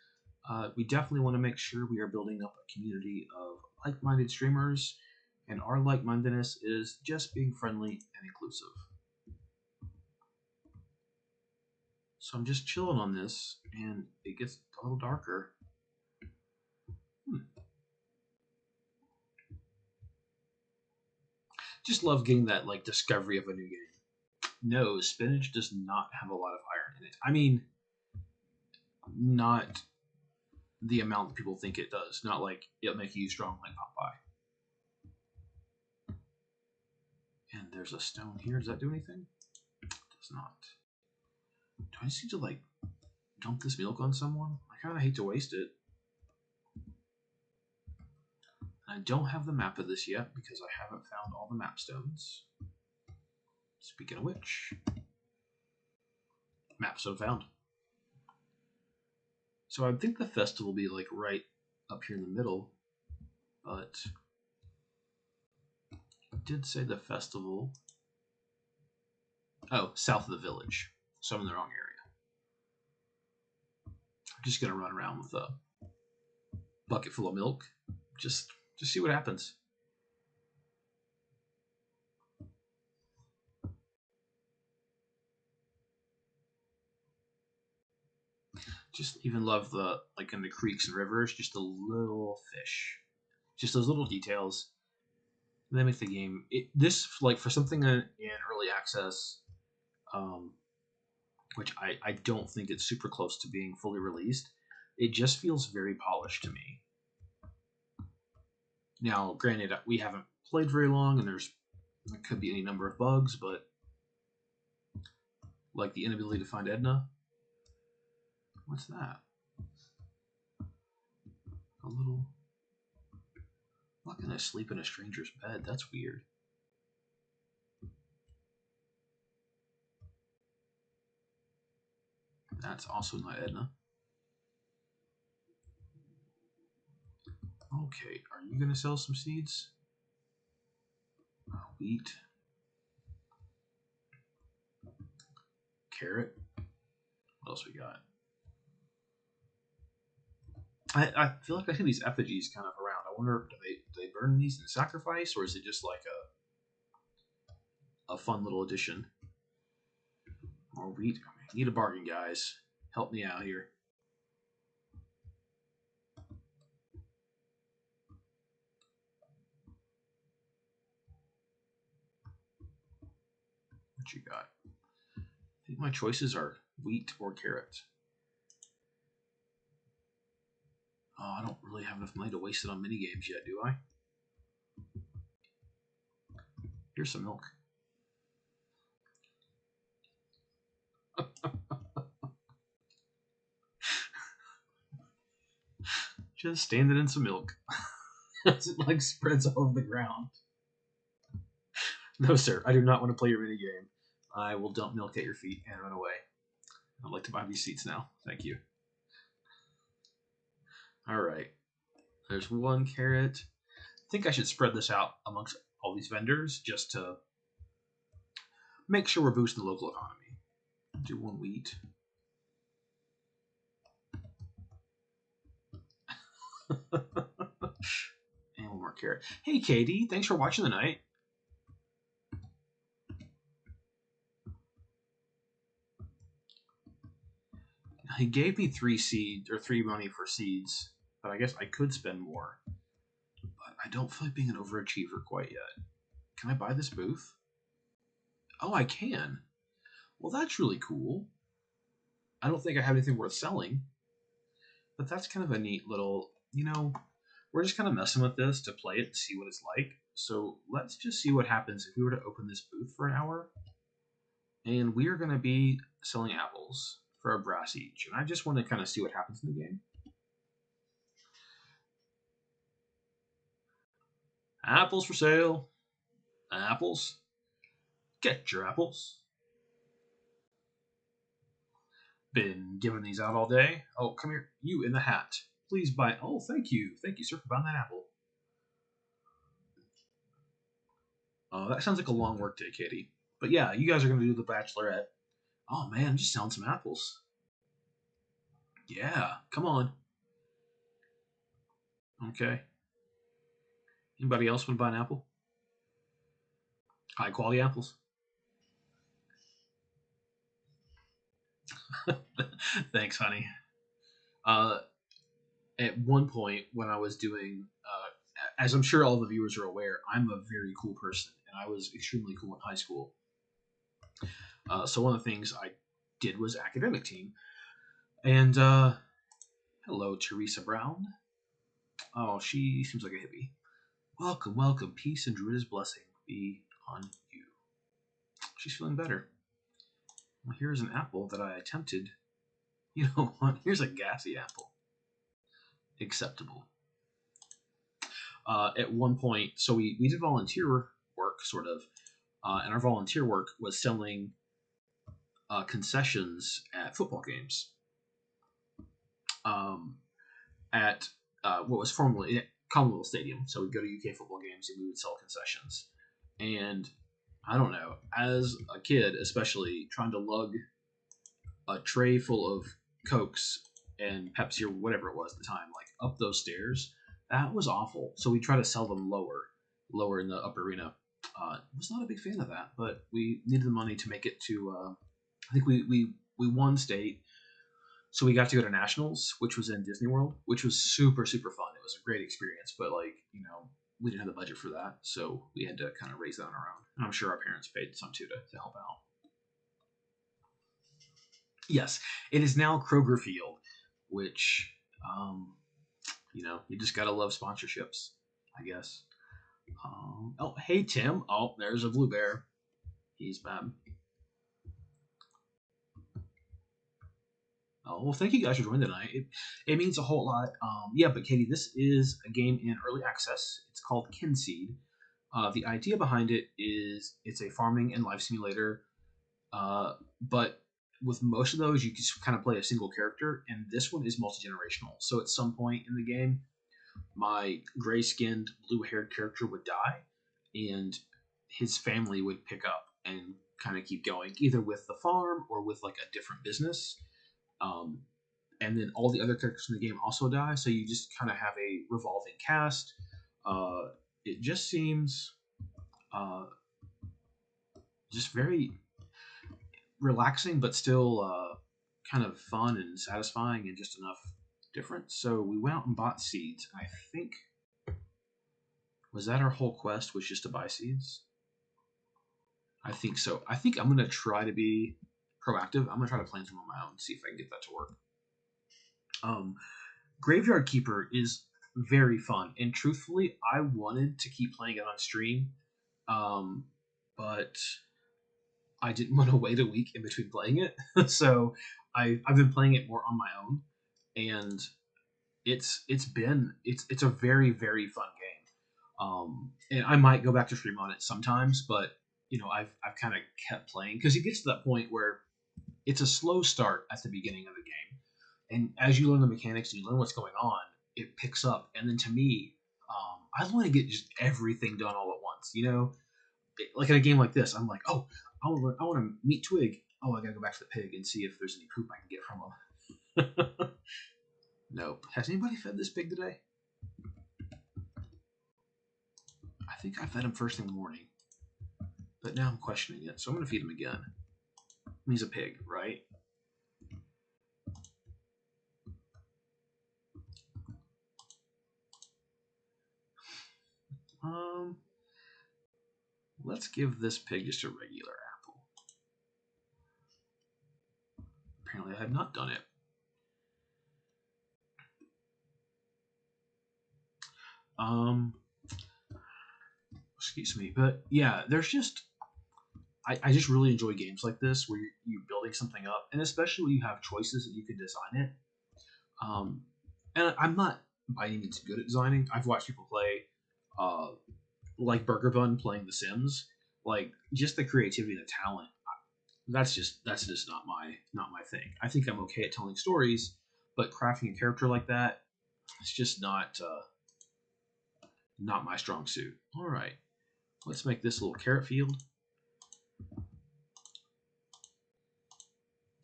We definitely want to make sure we are building up a community of like-minded streamers, and our like-mindedness is just being friendly and inclusive. So I'm just chilling on this, and it gets a little darker. Just love getting that like discovery of a new game. No, spinach does not have a lot of iron in it. I mean, not the amount that people think it does. Not like it'll make you strong like Popeye. And there's a stone here. Does that do anything? It does not. Do I just need to like dump this milk on someone? I kind of hate to waste it. I don't have the map of this yet because I haven't found all the map stones. Speaking of which, map stone found. So I think the festival will be like right up here in the middle, but it did say the festival. Oh, south of the village. So I'm in the wrong area. I'm just gonna run around with a bucket full of milk. Just see what happens. Just even love the like in the creeks and rivers, just the little fish, just those little details. They make the game. This like for something in early access, which I don't think it's super close to being fully released. It just feels very polished to me. Now, granted, we haven't played very long, and there could be any number of bugs, but like the inability to find Edna. What's that? A little. Why can I sleep in a stranger's bed? That's weird. That's also not Edna. Okay, are you going to sell some seeds? Wheat. Carrot. What else we got? I feel like I see these effigies kind of around. I wonder, do they burn these in sacrifice, or is it just like a fun little addition? More wheat. I need a bargain, guys. Help me out here. What you got? I think my choices are wheat or carrot. Oh, I don't really have enough money to waste it on mini games yet, do I? Here's some milk. Just standing in some milk. As it like spreads all over the ground. No, sir, I do not want to play your mini game. I will dump milk at your feet and run away. I'd like to buy these seats now. Thank you. All right. There's 1 carrot. I think I should spread this out amongst all these vendors just to make sure we're boosting the local economy. Do 1 wheat. And 1 more carrot. Hey, Katie. Thanks for watching tonight. He gave me 3 seeds, or 3 money for seeds, but I guess I could spend more. But I don't feel like being an overachiever quite yet. Can I buy this booth? Oh, I can. Well, that's really cool. I don't think I have anything worth selling, but that's kind of a neat little, we're just kind of messing with this to play it and see what it's like. So let's just see what happens if we were to open this booth for an hour. And we are going to be selling apples for a brass each. And I just want to kind of see what happens in the game. Apples for sale. Apples. Get your apples. Been giving these out all day. Oh, come here. You in the hat. Please buy. Oh, thank you. Thank you, sir, for buying that apple. That sounds like a long work day, Katie. But yeah, you guys are going to do the Bachelorette. Oh, man, I'm just selling some apples. Yeah, come on. Okay. Anybody else want to buy an apple? High quality apples. Thanks, honey. Uh, at one point, when I was doing, as I'm sure all the viewers are aware, I'm a very cool person, and I was extremely cool in high school. So one of the things I did was academic team. And hello, Teresa Brown. Oh, she seems like a hippie. Welcome, welcome. Peace and Druida's blessing be on you. She's feeling better. Well, here's an apple that I attempted. You know what? Here's a gassy apple. Acceptable. At one point, so we did volunteer work, sort of, and our volunteer work was selling concessions at football games. At what was formerly Commonwealth Stadium. So we'd go to UK football games and we would sell concessions. And I don't know, as a kid, especially trying to lug a tray full of Cokes and Pepsi or whatever it was at the time, like up those stairs, that was awful. So we try to sell them lower in the upper arena. Was not a big fan of that, but we needed the money to make it to. I think we won state, so we got to go to nationals, which was in Disney World, which was super super fun. It was a great experience, but we didn't have the budget for that, so we had to kind of raise that on our own. And I'm sure our parents paid some too to help out. Yes, it is now Kroger Field, which you just gotta love sponsorships, I guess. Oh, hey Tim. Oh, there's a blue bear. He's bad. Oh, well, thank you guys for joining tonight. It means a whole lot. Yeah, but Katie, this is a game in early access. It's called Kynseed. The idea behind it is it's a farming and life simulator, but with most of those, you just kind of play a single character, and this one is multi-generational. So at some point in the game, my gray-skinned, blue-haired character would die, and his family would pick up and kind of keep going, either with the farm or with like a different business. Um, and then all the other characters in the game also die, so you just kind of have a revolving cast. It just seems just very relaxing, but still kind of fun and satisfying, and just enough different. So we went out and bought seeds. I think was that our whole quest was just to buy seeds. I think so. I think I'm gonna try to be proactive. I'm gonna try to plan some on my own, see if I can get that to work. Graveyard Keeper is very fun, and truthfully, I wanted to keep playing it on stream, um, but I didn't want to wait a week in between playing it, so I've been playing it more on my own, and it's a very very fun game. And I might go back to stream on it sometimes, but I've kind of kept playing because it gets to that point where it's a slow start at the beginning of the game, and as you learn the mechanics and you learn what's going on, it picks up. And then to me, I want to get just everything done all at once. Like in a game like this, I'm like, oh, I want to meet Twig. Oh, I gotta go back to the pig and see if there's any poop I can get from him. Nope. Has anybody fed this pig today? I think I fed him first thing in the morning, but now I'm questioning it, so I'm gonna feed him again. He's a pig, right? Let's give this pig just a regular apple. Apparently I have not done it. Excuse me, but yeah, there's just I just really enjoy games like this where you're building something up, and especially when you have choices that you can design it. Um, and I'm not by any means good at designing. I've watched people play, uh, like Burger Bun playing The Sims. Like just the creativity and the talent. That's just not my thing. I think I'm okay at telling stories, but crafting a character like that, it's just not my strong suit. All right, let's make this little carrot field.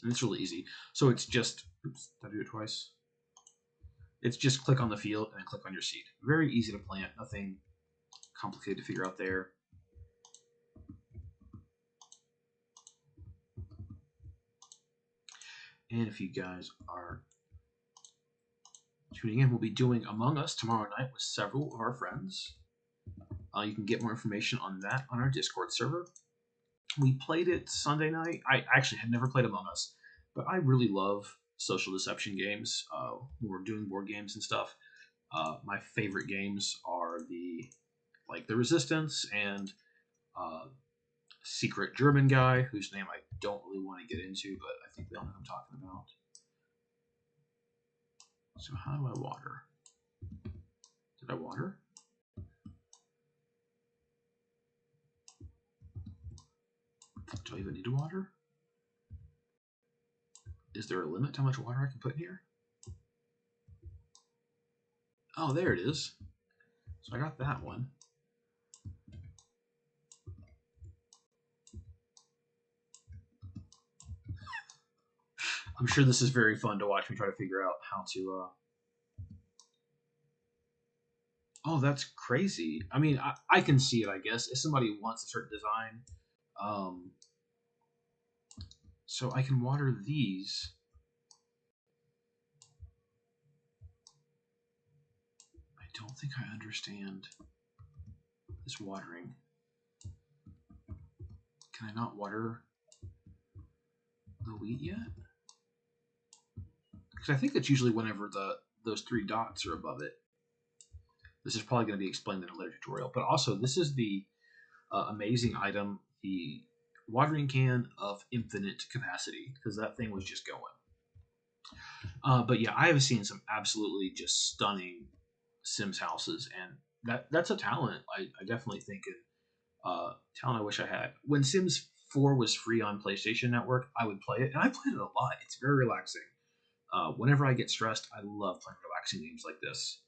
And it's really easy. So it's just, oops, did I do it twice? It's just click on the field and then click on your seed. Very easy to plant, nothing complicated to figure out there. And if you guys are tuning in, we'll be doing Among Us tomorrow night with several of our friends. You can get more information on that on our Discord server. We played it Sunday night. I actually had never played Among Us, but I really love social deception games. When we're doing board games and stuff, my favorite games are the Resistance and Secret German guy, whose name I don't really want to get into, but I think we all know who I'm talking about. So how do I water? Did I water? Do I even need to water? Is there a limit to how much water I can put in here? Oh, there it is. So I got that one. I'm sure this is very fun to watch me try to figure out how to... Oh, that's crazy. I mean, I can see it, I guess, if somebody wants a certain design. So I can water these. I don't think I understand this watering. Can I not water the wheat yet? Because I think that's usually whenever those three dots are above it. This is probably going to be explained in a later tutorial. But also, this is the amazing item, the watering can of infinite capacity, because that thing was just going. But yeah, I have seen some absolutely just stunning Sims houses, and that's a talent. I definitely think talent I wish I had. When Sims 4 was free on PlayStation Network, I would play it, and I played it a lot. It's very relaxing. Whenever I get stressed, I love playing relaxing games like this.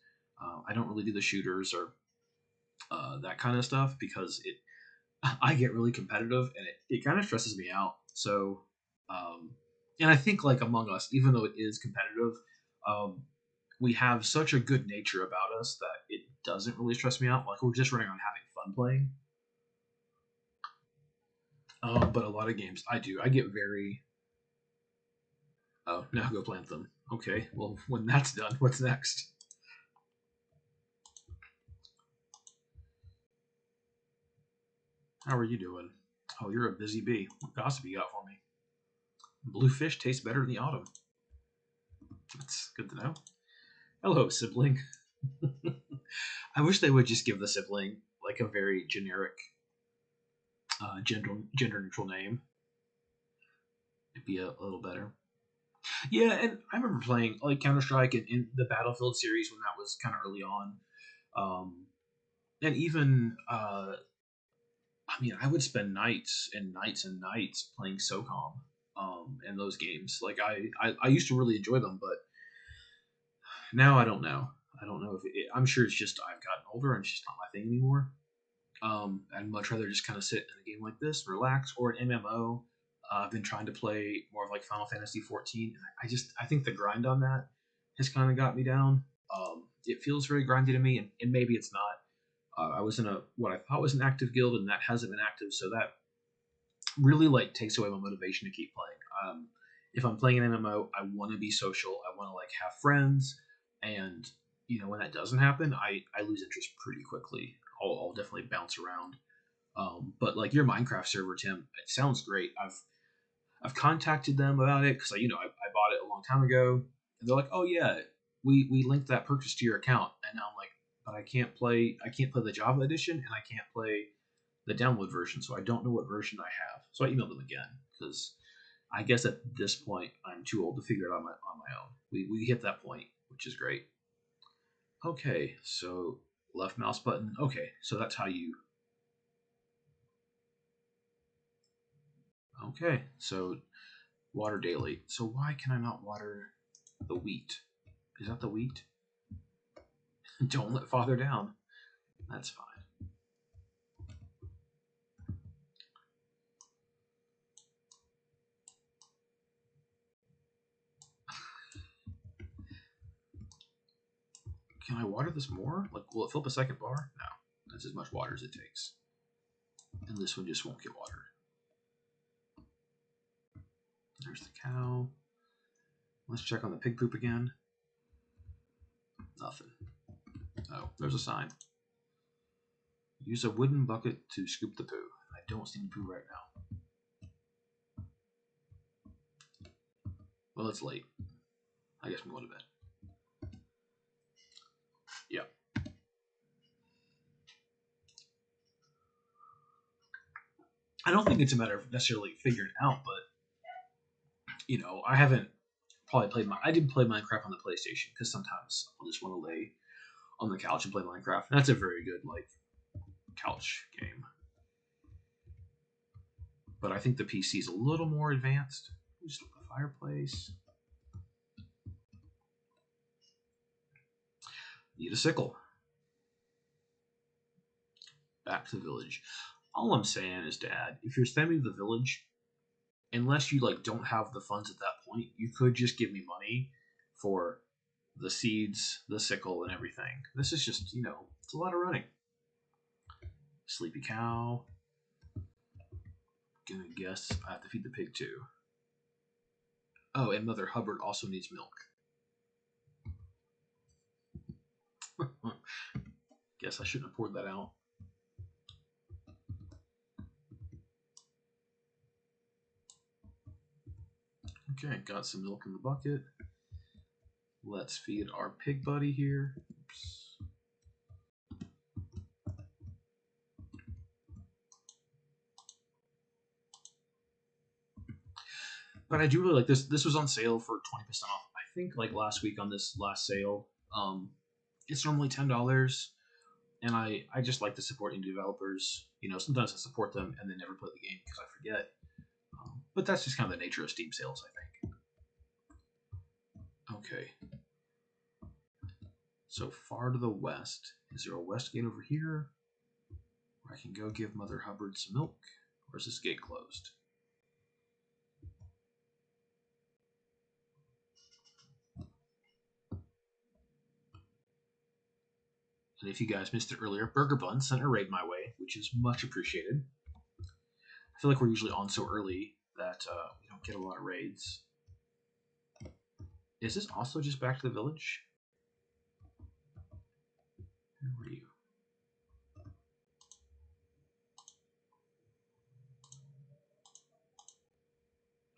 I don't really do the shooters or that kind of stuff because I get really competitive and it kind of stresses me out. So, and I think like Among Us, even though it is competitive, um, we have such a good nature about us that it doesn't really stress me out. Like we're just running around having fun playing. But a lot of games I do. I get very. Oh, now go plant them. Okay, well, when that's done, what's next? How are you doing? Oh, you're a busy bee. What gossip you got for me? Blue fish tastes better in the autumn. That's good to know. Hello, sibling. I wish they would just give the sibling like a very generic, gender neutral name. It'd be a little better. Yeah, and I remember playing like Counter Strike and in the Battlefield series when that was kind of early on. And even I mean, I would spend nights and nights and nights playing SOCOM in those games. Like I used to really enjoy them, but now I don't know. I don't know if I'm sure it's just I've gotten older and it's just not my thing anymore. I'd much rather just kind of sit in a game like this, relax, or an MMO. I've been trying to play more of like Final Fantasy 14. I think the grind on that has kind of got me down. It feels very grindy to me, and maybe it's not. I was in a what I thought was an active guild, and that hasn't been active, so that really like takes away my motivation to keep playing. If I'm playing an MMO, I want to be social. I want to like have friends, and when that doesn't happen, I lose interest pretty quickly. I'll definitely bounce around. But like your Minecraft server, Tim, it sounds great. I've contacted them about it because I bought it a long time ago, and they're like, oh yeah, we linked that purchase to your account, and now I'm like, but I can't play the Java edition, and I can't play the download version, so I don't know what version I have. So I emailed them again because I guess at this point I'm too old to figure it out on my own. We hit that point, which is great. Okay, so left mouse button. Okay, so that's how you. Okay, so water daily. So why can I not water the wheat? Is that the wheat? Don't let father down. That's fine. Can I water this more? Like, will it fill up a second bar? No. That's as much water as it takes. And this one just won't get watered. There's the cow. Let's check on the pig poop again. Nothing. Oh, there's a sign. Use a wooden bucket to scoop the poo. I don't see any poo right now. Well, it's late. I guess we go to bed. Yeah. I don't think it's a matter of necessarily figuring it out, but I haven't probably played I didn't play Minecraft on the PlayStation because sometimes I'll just want to lay on the couch and play Minecraft. And that's a very good like couch game. But I think the PC is a little more advanced. Just the fireplace. Need a sickle. Back to the village. All I'm saying is, Dad, if you're sending me to the village, unless you like don't have the funds at that point, you could just give me money for the seeds, the sickle, and everything. This is just, it's a lot of running. Sleepy cow. Gonna guess I have to feed the pig too. Oh, and Mother Hubbard also needs milk. Guess I shouldn't have poured that out. Okay, got some milk in the bucket. Let's feed our pig buddy here. Oops. But I do really like this. This was on sale for 20% off. I think like last week on this last sale. It's normally $10, and I just like to support indie developers. Sometimes I support them and then never play the game because I forget. But that's just kind of the nature of Steam sales, I think. Okay. So far to the west. Is there a west gate over here where I can go give Mother Hubbard some milk? Or is this gate closed? And if you guys missed it earlier, Burger Bun sent a raid my way, which is much appreciated. I feel like we're usually on so early that we don't get a lot of raids. Is this also just back to the village? Where are you?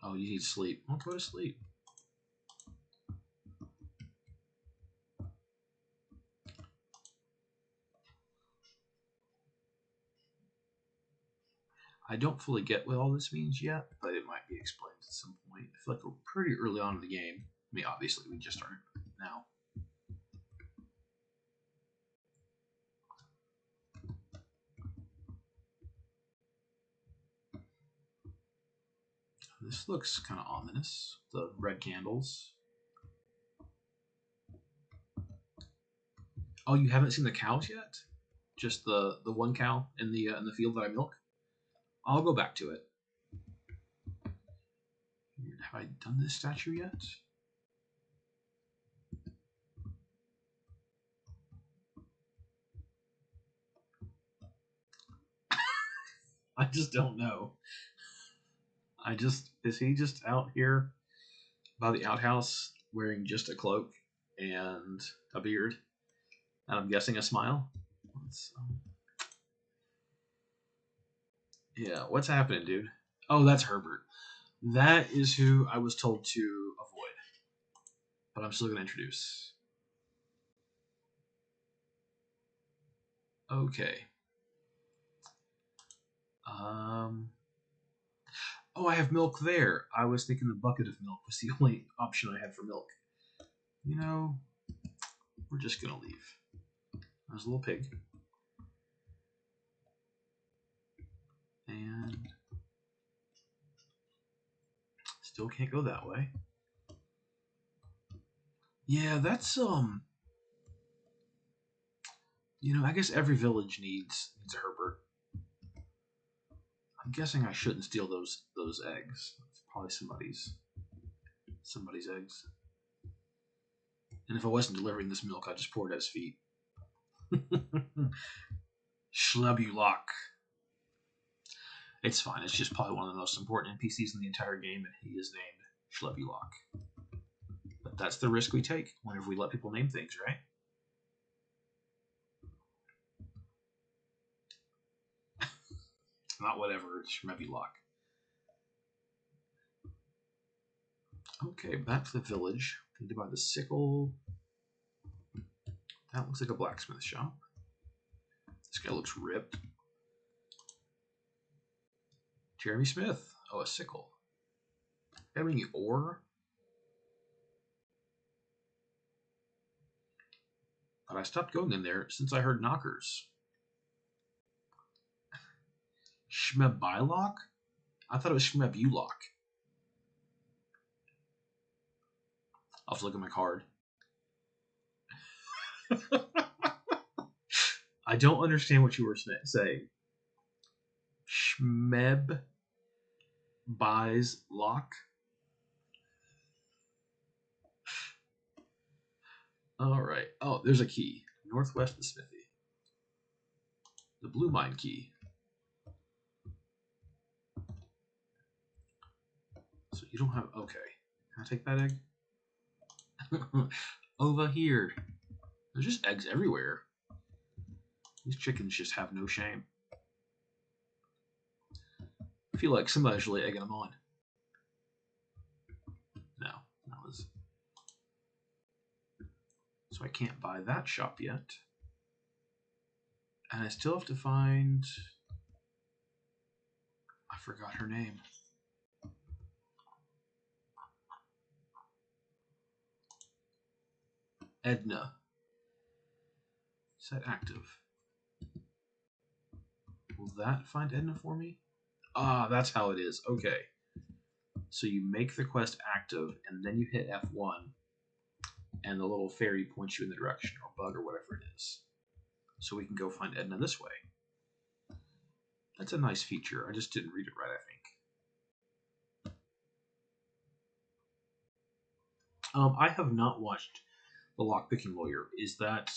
Oh, you need sleep. Well, go to sleep. I don't fully get what all this means yet, but it might be explained at some point. I feel like we're pretty early on in the game. I mean, obviously, we just started now. This looks kind of ominous. The red candles. Oh, you haven't seen the cows yet? Just the one cow in the field that I milk. I'll go back to it. Have I done this statue yet? I just don't know. Is he just out here by the outhouse wearing just a cloak and a beard? And I'm guessing a smile? Yeah, what's happening, dude? Oh, that's Herbert. That is who I was told to avoid. But I'm still going to introduce. Okay. Oh, I have milk there. I was thinking the bucket of milk was the only option I had for milk. You know, we're just going to leave. There's a little pig. And still can't go that way. Yeah, that's I guess every village needs a Herbert. I'm guessing I shouldn't steal those eggs. It's probably somebody's eggs. And if I wasn't delivering this milk, I'd just pour it at his feet. Schlebulok. It's fine. It's just probably one of the most important NPCs in the entire game, and he is named Schlebulok. But that's the risk we take whenever we let people name things, right? Not whatever, it's Schlebulok. Okay, back to the village. Need to buy the sickle. That looks like a blacksmith shop. This guy looks ripped. Jeremy Smith. Oh, a sickle. Have any ore? But I stopped going in there since I heard knockers. Schmebylok? I thought it was Schmebulok. I'll have to look at my card. I don't understand what you were saying. Schmeb buys lock. All right. Oh, there's a key. Northwest of the smithy. The blue mine key. So you don't have... Okay. Can I take that egg? Over here. There's just eggs everywhere. These chickens just have no shame. I feel like somebody's really egging them on. No, that was... So I can't buy that shop yet. And I still have to find... I forgot her name. Edna. Set active. Will that find Edna for me? Ah, that's how it is. Okay. So you make the quest active, and then you hit F1, and the little fairy points you in the direction, or bug, or whatever it is. So we can go find Edna this way. That's a nice feature. I just didn't read it right, I think. I have not watched The Lockpicking Lawyer. Is that,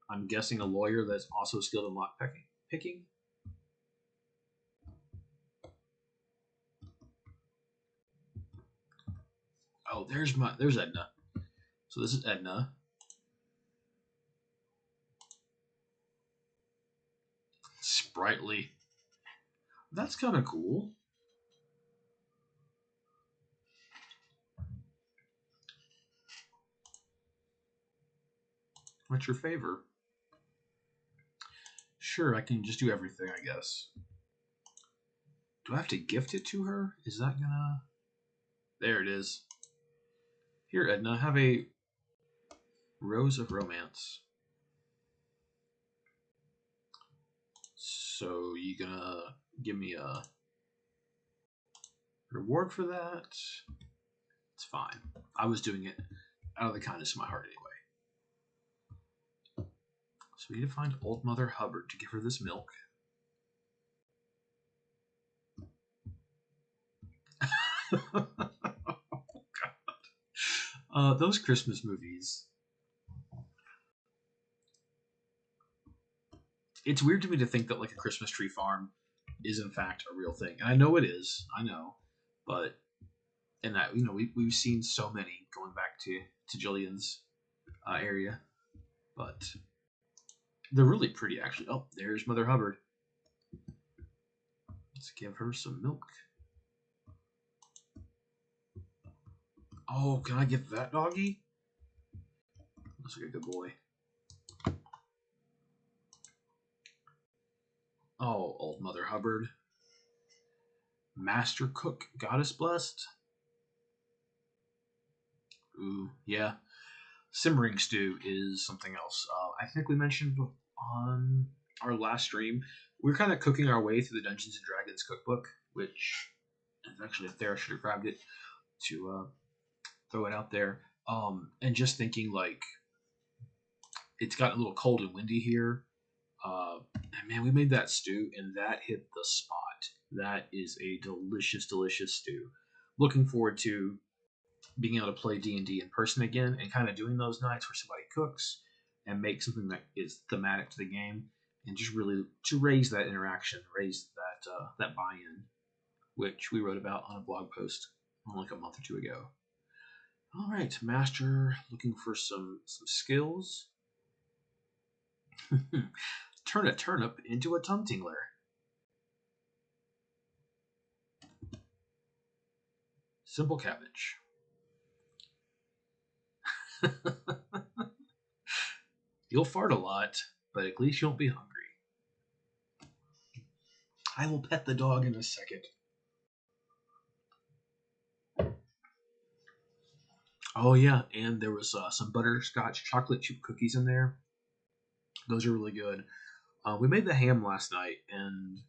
I'm guessing, a lawyer that's also skilled in lockpicking? Oh, there's Edna. So this is Edna. Sprightly. That's kind of cool. What's your favor? Sure, I can just do everything, I guess. Do I have to gift it to her? Is that gonna... There it is. Here, Edna, have a Rose of Romance. So, you gonna give me a reward for that? It's fine. I was doing it out of the kindness of my heart anyway. So we need to find Old Mother Hubbard to give her this milk. Oh, God. Those Christmas movies. It's weird to me to think that like a Christmas tree farm is in fact a real thing. And I know it is. I know. But and that we've seen so many going back to Jillian's area. But they're really pretty actually. Oh, there's Mother Hubbard. Let's give her some milk. Oh, can I get that doggy? Looks like a good boy. Oh, Old Mother Hubbard. Master Cook, Goddess Blessed. Ooh, yeah. Simmering stew is something else. I think we mentioned on our last stream, we're kind of cooking our way through the Dungeons and Dragons cookbook, which is actually up there. I should have grabbed it to throw it out there. And just thinking like it's gotten a little cold and windy here. And man, we made that stew and that hit the spot. That is a delicious, delicious stew. Looking forward to being able to play D&D in person again and kind of doing those nights where somebody cooks and make something that is thematic to the game and just really to raise that interaction, raise that buy-in, which we wrote about on a blog post like a month or two ago. All right, Master, looking for some skills. Turn a turnip into a tongue tingler. Simple cabbage. You'll fart a lot, but at least you won't be hungry. I will pet the dog in a second. Oh yeah, and there was some butterscotch chocolate chip cookies in there. Those are really good. We made the ham last night, and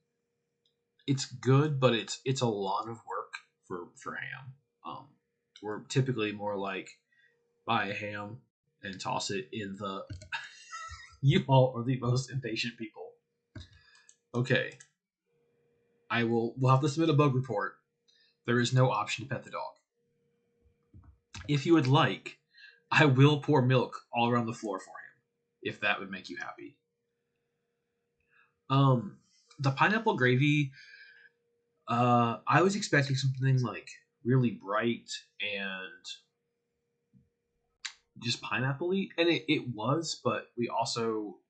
it's good, but it's a lot of work for ham. We're typically more like buy a ham and toss it in the. You all are the most impatient people. Okay, we'll have to submit a bug report. There is no option to pet the dog. If you would like, I will pour milk all around the floor for him, if that would make you happy. The pineapple gravy, I was expecting something like really bright and just pineapple-y, and it was, but we also,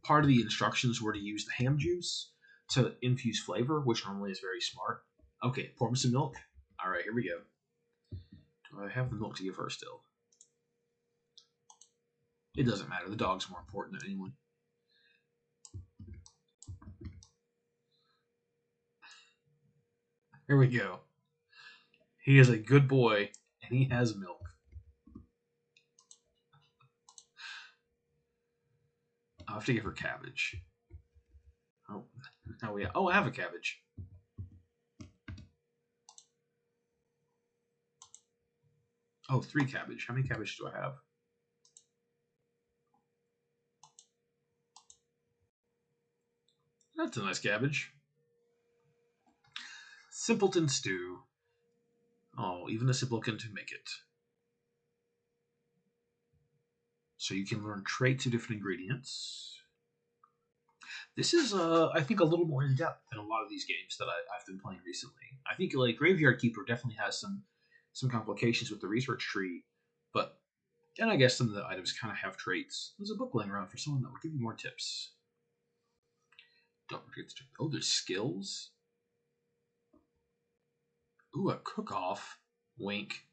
part of the instructions were to use the ham juice to infuse flavor, which normally is very smart. Okay, pour me some milk. All right, here we go. Do I have the milk to give her still? It doesn't matter. The dog's more important than anyone. Here we go. He is a good boy, and he has milk. I'll have to give her cabbage. Oh, I have a cabbage. Oh, 3 cabbage. How many cabbage do I have? That's a nice cabbage. Simpleton stew. Oh, even a simpleton can make it. So you can learn traits of different ingredients. This is, I think, a little more in depth than a lot of these games that I've been playing recently. I think like Graveyard Keeper definitely has some complications with the research tree, but and I guess some of the items kind of have traits. There's a book laying around for someone that will give you more tips. Don't forget to. Oh, there's skills. Ooh, a cook-off. Wink.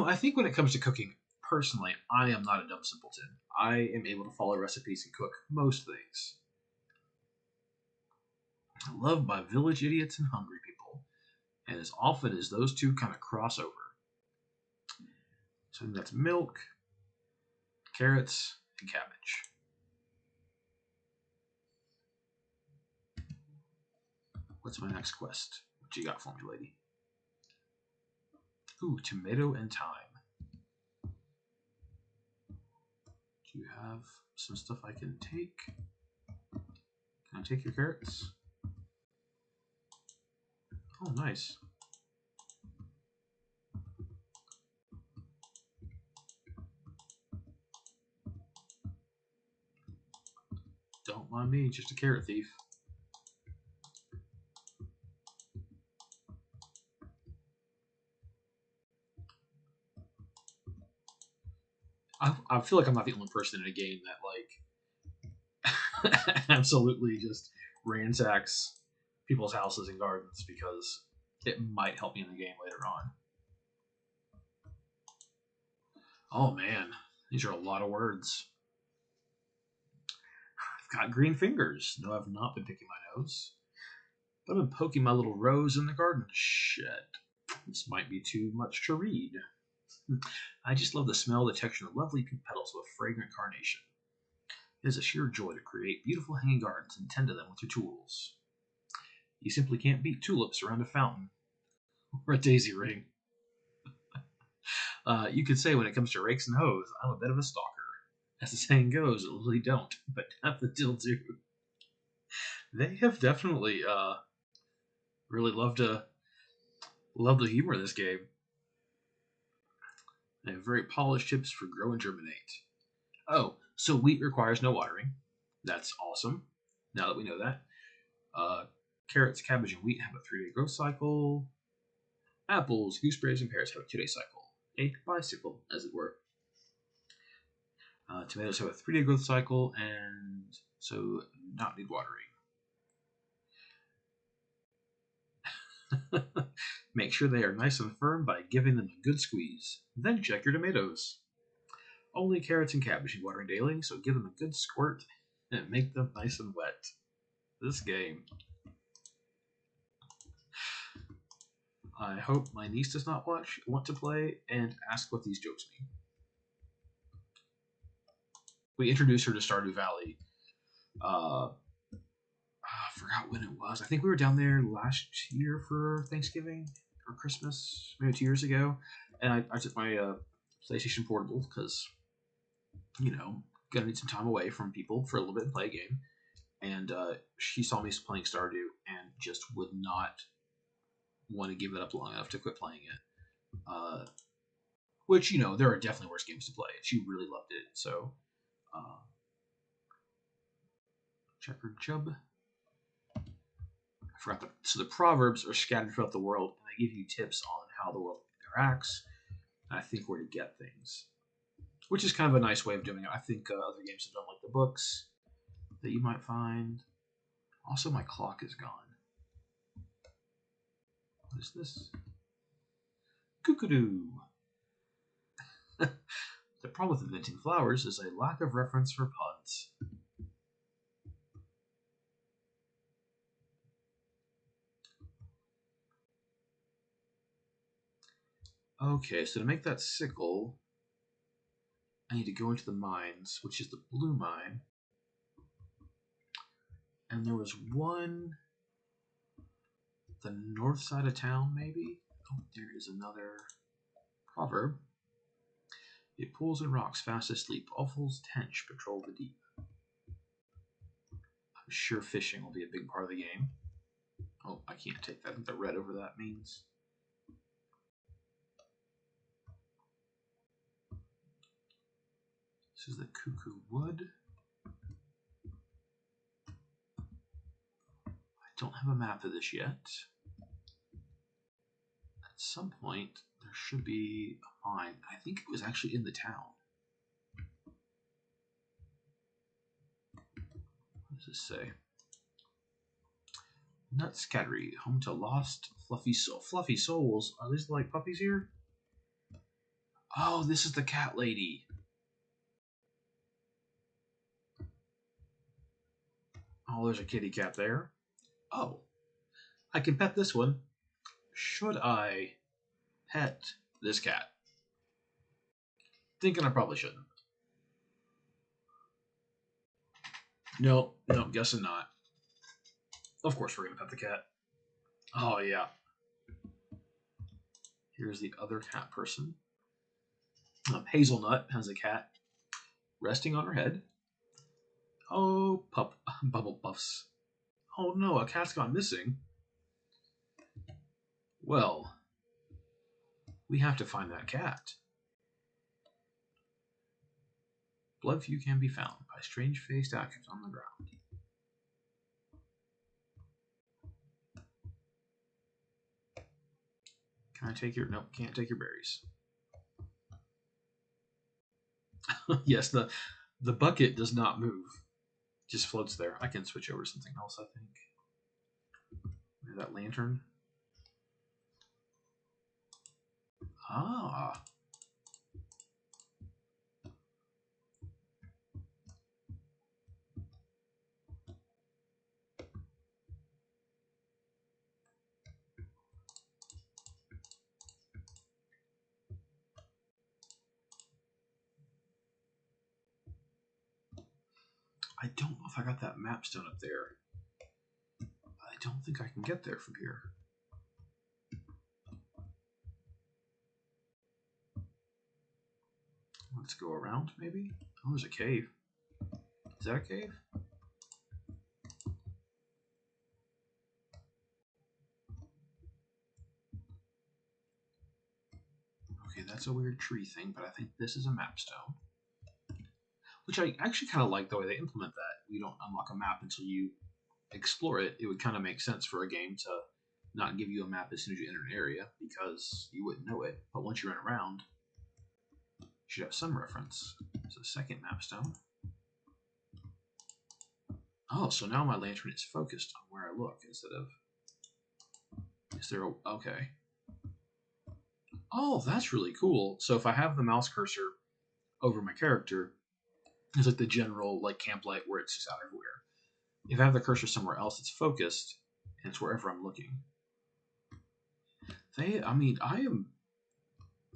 I think when it comes to cooking, personally, I am not a dumb simpleton. I am able to follow recipes and cook most things. Loved by village idiots and hungry people. And as often as those two kind of cross over. So that's milk, carrots, and cabbage. What's my next quest? What you got for me, lady? Ooh, tomato and thyme. Do you have some stuff I can take? Can I take your carrots? Oh, nice. Don't mind me, just a carrot thief. I feel like I'm not the only person in a game that like absolutely just ransacks people's houses and gardens because it might help me in the game later on. Oh man, these are a lot of words. I've got green fingers. No, I've not been picking my nose. But I've been poking my little rose in the garden shed. This might be too much to read. I just love the smell, the texture, and the lovely pink petals of a fragrant carnation. It is a sheer joy to create beautiful hanging gardens and tend to them with your tools. You simply can't beat tulips around a fountain or a daisy ring. You could say when it comes to rakes and hoes, I'm a bit of a stalker. As the saying goes, lily don't, but daffodil do. They have definitely really love the humor of this game. They have very polished tips for grow and germinate. Oh, so wheat requires no watering. That's awesome. Now that we know that. Uh, Carrots, cabbage, and wheat have a 3-day growth cycle. Apples, gooseberries, and pears have a 2-day cycle. A bicycle, as it were. Tomatoes have a 3-day growth cycle, and so not need watering. Make sure they are nice and firm by giving them a good squeeze. Then check your tomatoes. Only carrots and cabbage need watering daily, so give them a good squirt and make them nice and wet. This game. I hope my niece does not want to play and ask what these jokes mean. We introduced her to Stardew Valley. I forgot when it was. I think we were down there last year for Thanksgiving or Christmas, maybe 2 years ago. And I took my PlayStation Portable because, gonna need some time away from people for a little bit and play a game. And she saw me playing Stardew and just would not want to give it up long enough to quit playing it. Which, there are definitely worse games to play. She really loved it. So, Checkered Chub. I forgot that. So the proverbs are scattered throughout the world, and they give you tips on how the world interacts. And I think where to get things, which is kind of a nice way of doing it. I think other games have done like the books that you might find. Also, my clock is gone. What is this? Kookadoo. The problem with inventing flowers is a lack of reference for puns. Okay, so to make that sickle, I need to go into the mines, which is the blue mine. And there was one, the north side of town, maybe? Oh, there is another proverb. It pools and rocks fast asleep. All fools tench patrol the deep. I'm sure fishing will be a big part of the game. Oh, I can't take that. I think the red over that means. This is the Cuckoo Wood. I don't have a map of this yet. At some point, there should be a mine. I think it was actually in the town. What does this say? Nut Scattery, home to lost fluffy souls. Are these like puppies here? Oh, this is the cat lady. Oh, there's a kitty cat there. Oh, I can pet this one. Should I pet this cat? Thinking I probably shouldn't. No, no, guessing not. Of course we're gonna pet the cat. Oh yeah. Here's the other cat person. Hazelnut has a cat resting on her head. Oh, pup, bubble puffs. Oh no, a cat's gone missing. Well, we have to find that cat. Blood few can be found by strange-faced actors on the ground. Can I take your... Nope, can't take your berries. Yes, the bucket does not move. Just floats there. I can switch over to something else, I think. Maybe that lantern. Ah. I don't know if I got that map stone up there. I don't think I can get there from here. Let's go around, maybe? Oh, there's a cave. Is that a cave? Okay, that's a weird tree thing, but I think this is a map stone. Which I actually kind of like the way they implement that. You don't unlock a map until you explore it. It would kind of make sense for a game to not give you a map as soon as you enter an area because you wouldn't know it. But once you run around, you should have some reference. There's a second map stone. Oh, so now my lantern is focused on where I look instead of... Is there a... Okay. Oh, that's really cool. So if I have the mouse cursor over my character, it's like the general like camp light where it's just out everywhere. If I have the cursor somewhere else, it's focused, and it's wherever I'm looking. I mean, I am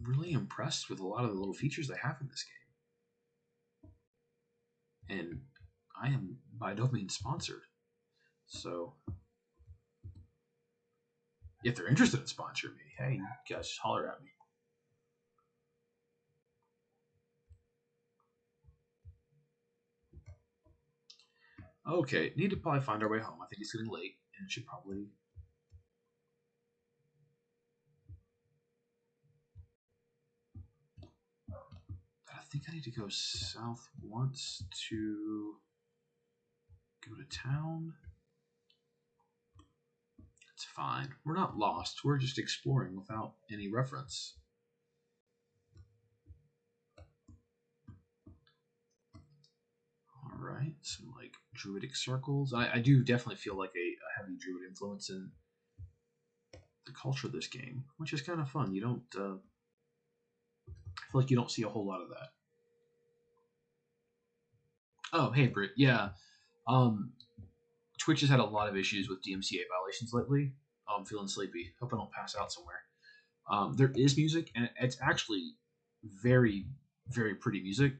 really impressed with a lot of the little features they have in this game. And I am by no means sponsored. So if they're interested in sponsoring me, hey, you guys just holler at me. Okay, need to probably find our way home. I think it's getting late, and should probably... I think I need to go south once to go to town. It's fine. We're not lost. We're just exploring without any reference. Alright, some like druidic circles. I do definitely feel like a heavy druid influence in the culture of this game, which is kind of fun. You don't... I feel like you don't see a whole lot of that. Oh, hey, Britt. Yeah. Twitch has had a lot of issues with DMCA violations lately. I'm feeling sleepy. Hope I don't pass out somewhere. There is music, and it's actually very, very pretty music.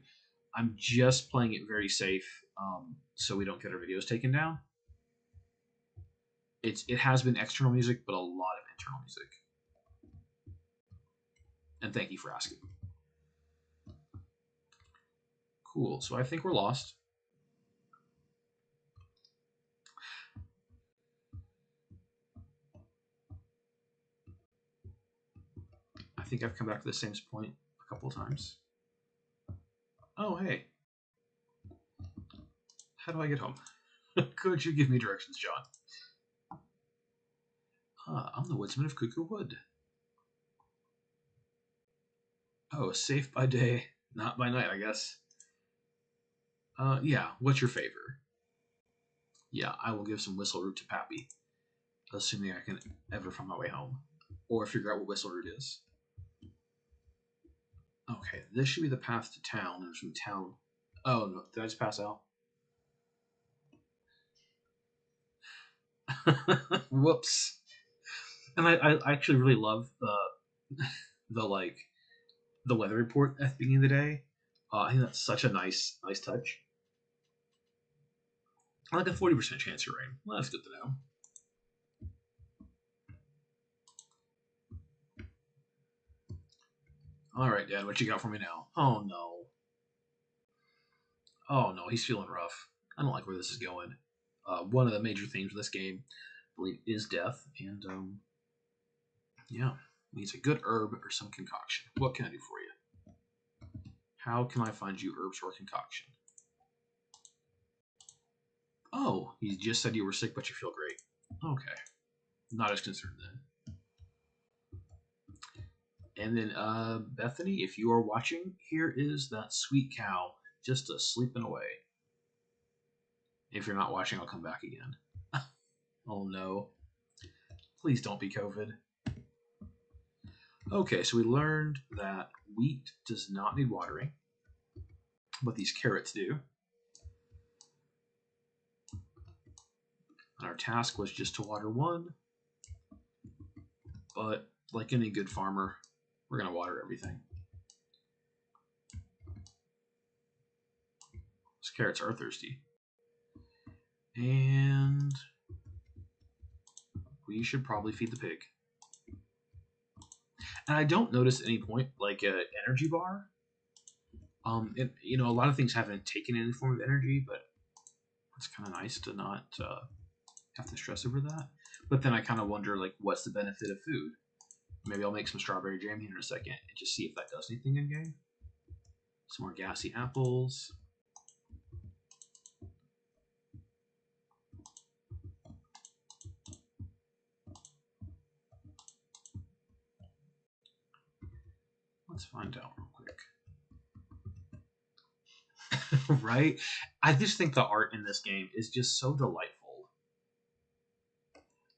I'm just playing it very safe, so we don't get our videos taken down. It has been external music, but a lot of internal music. And thank you for asking. Cool. So I think we're lost. I think I've come back to the same point a couple of times. Oh, hey. How do I get home? Could you give me directions, John? I'm the woodsman of Cuckoo Wood. Oh, safe by day, not by night, I guess. Yeah, what's your favor? Yeah, I will give some whistle root to Pappy, assuming I can ever find my way home. Or figure out what whistle root is. Okay, this should be the path to town, and from town... Oh, no, did I just pass out? Whoops. And I actually really love the like the weather report at the beginning of the day. I think that's such a nice touch. I like a 40% chance of rain. Well, that's good to know. All right, Dad, what you got for me now? Oh no. Oh no, he's feeling rough. I don't like where this is going. One of the major themes of this game, I believe, is death, and yeah, needs a good herb or some concoction. What can I do for you? How can I find you herbs or concoction? Oh, you just said you were sick, but you feel great. Okay, not as concerned then. And then, Bethany, if you are watching, here is that sweet cow just sleeping away. If you're not watching, I'll come back again. Oh no. Please don't be COVID. Okay, so we learned that wheat does not need watering, but these carrots do. And our task was just to water one, but like any good farmer, we're going to water everything. These carrots are thirsty. And we should probably feed the pig. And I don't notice at any point like an energy bar. A lot of things haven't taken any form of energy, but it's kind of nice to not have to stress over that. But then I kind of wonder, like, what's the benefit of food? Maybe I'll make some strawberry jam here in a second and just see if that does anything in game. Some more gassy apples. Let's find out real quick. Right? I just think the art in this game is just so delightful.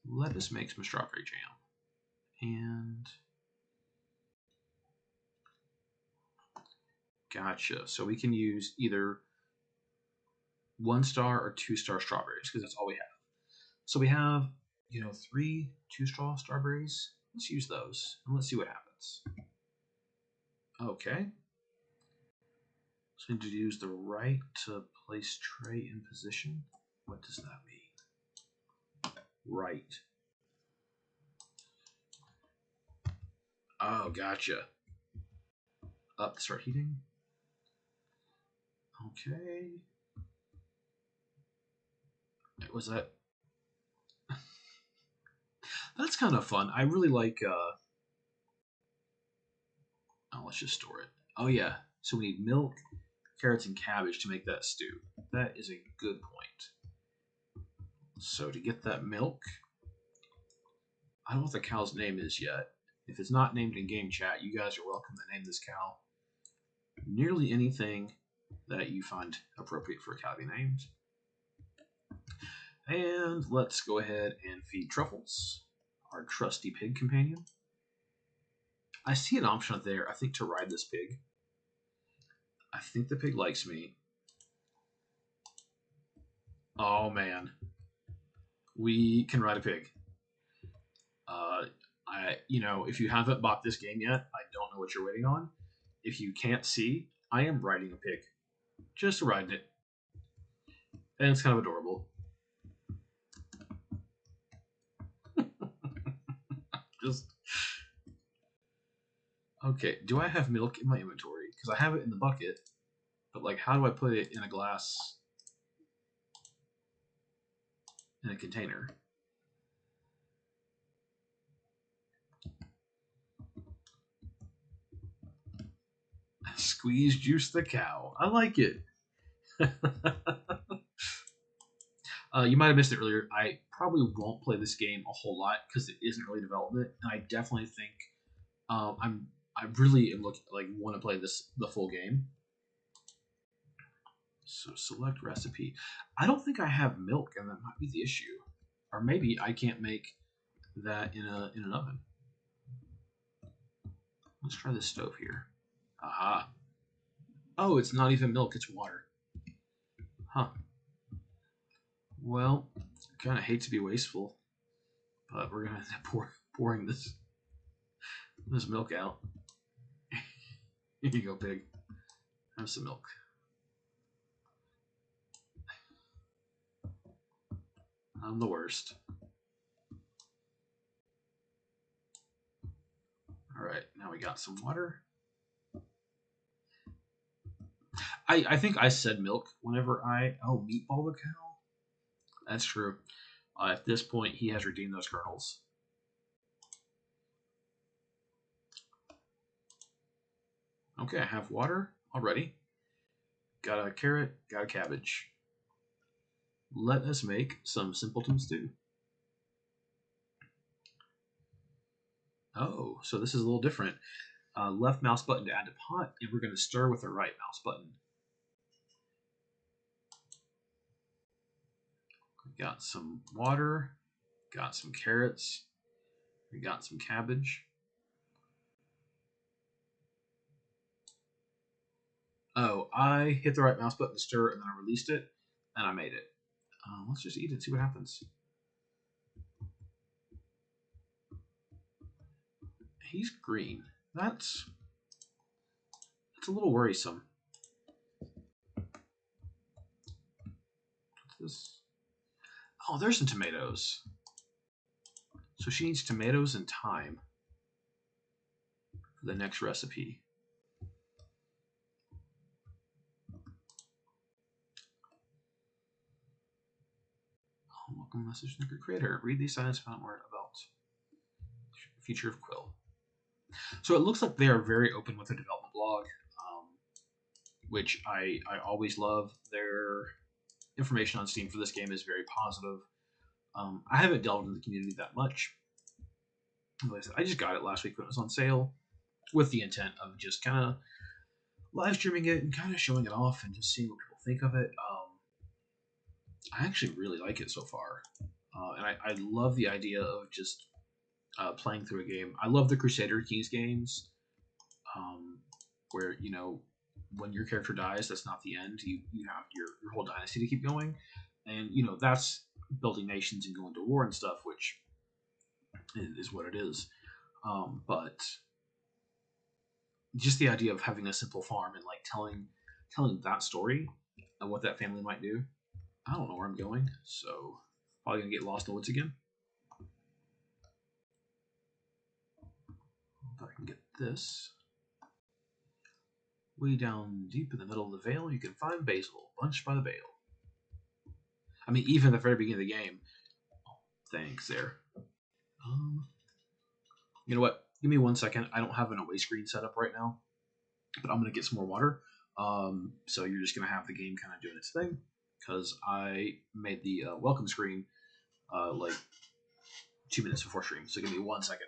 Let us make some strawberry jam. And gotcha. So we can use either 1-star or 2-star strawberries because that's all we have. So we have, 3 2-star strawberries. Let's use those and let's see what happens. Okay. So we need to use the right to place tray in position. What does that mean? Right. Oh, gotcha. Up to start heating. Okay. Was that? That's kind of fun. I really like. Oh, let's just store it. Oh yeah. So we need milk, carrots, and cabbage to make that stew. That is a good point. So to get that milk, I don't know what the cow's name is yet. If it's not named in game chat, you guys are welcome to name this cow nearly anything that you find appropriate for a cow to be named. And let's go ahead and feed Truffles, our trusty pig companion. I see an option up there, I think, to ride this pig. I think the pig likes me. Oh man, we can ride a pig. If you haven't bought this game yet, I don't know what you're waiting on. If you can't see, I am riding a pig, just riding it, and it's kind of adorable. Just okay. Do I have milk in my inventory? Because I have it in the bucket, but like, how do I put it in a glass in a container? Squeeze juice the cow. I like it. You might have missed it earlier. I probably won't play this game a whole lot because it isn't early development, and I definitely think I really am want to play the full game. So select recipe. I don't think I have milk, and that might be the issue, or maybe I can't make that in an oven. Let's try this stove here. Aha. Oh, it's not even milk; it's water. Huh. Well, Kind of hate to be wasteful, but we're gonna end up pouring this milk out. Here you go, pig. Have some milk. I'm the worst. All right, now we got some water. I think I said milk whenever meatball the cow. That's true. At this point, he has redeemed those kernels. Okay, I have water already. Got a carrot, got a cabbage. Let us make some simpleton stew. Oh, so this is a little different. Left mouse button to add to pot, and we're going to stir with the right mouse button. We got some water, got some carrots, we got some cabbage. Oh, I hit the right mouse button to stir, and then I released it, and I made it. Let's just eat it, see what happens. He's green. That's a little worrisome. What's this? Oh, there's some tomatoes. So she needs tomatoes and thyme for the next recipe. Oh, welcome message to the creator. Read these signs, find out more about the future of Quill. So it looks like they are very open with the development blog, which I always love. Their information on Steam for this game is very positive. I haven't delved into the community that much. Like I said, I just got it last week when it was on sale with the intent of just kind of live streaming it and kind of showing it off and just seeing what people think of it. I actually really like it so far. And I love the idea of just playing through a game. I love the Crusader Kings games where, you know, when your character dies, that's not the end. You have your whole dynasty to keep going. And, you know, that's building nations and going to war and stuff, which is what it is. But just the idea of having a simple farm and like telling that story and what that family might do. I don't know where I'm going, so probably gonna get lost in the woods again. If I can get this. Way down deep in the middle of the vale, you can find basil, bunched by the bale. I mean, even at the very beginning of the game. Thanks there. You know what? Give me 1 second. I don't have an away screen set up right now, but I'm gonna get some more water. So you're just gonna have the game kind of doing its thing, because I made the welcome screen like 2 minutes before stream. So give me 1 second.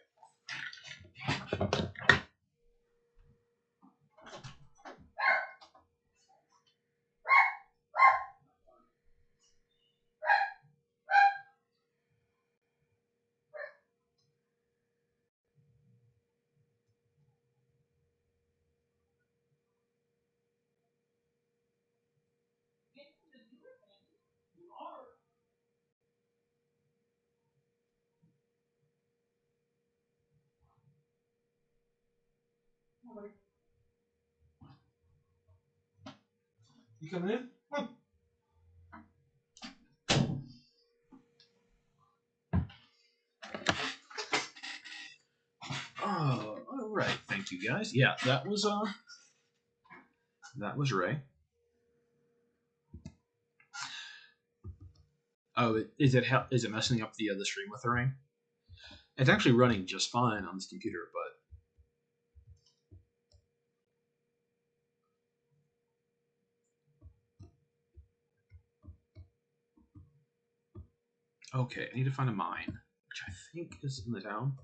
You coming in? Come on. Oh, all right. Thank you, guys. Yeah, that was Ray. Oh, is it messing up the stream with the rain? It's actually running just fine on this computer, but okay. I need to find a mine, which I think is in the town.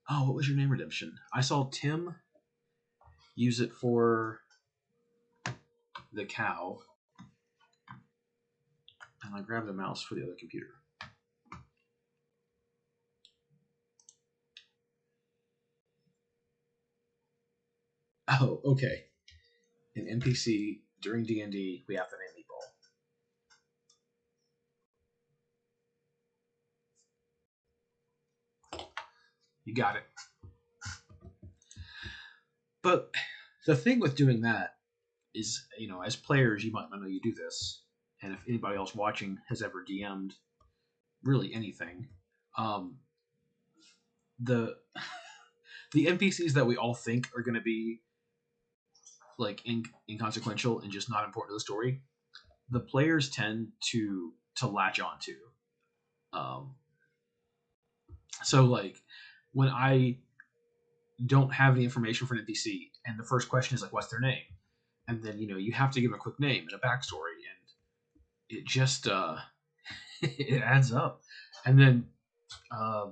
Oh, what was your name, Redemption? I saw Tim use it for the cow, and I grabbed a mouse for the other computer. Oh, okay. In NPC during D&D, we have to name Meatball. You got it. But the thing with doing that is, as players, you might not know you do this, and if anybody else watching has ever DM'd really anything, um, the the NPCs that we all think are going to be like inconsequential and just not important to the story, the players tend to latch onto. Um, so like when I don't have any information for an NPC, and the first question is like, "What's their name?" and then you have to give them a quick name and a backstory, and it just it adds up, and then uh,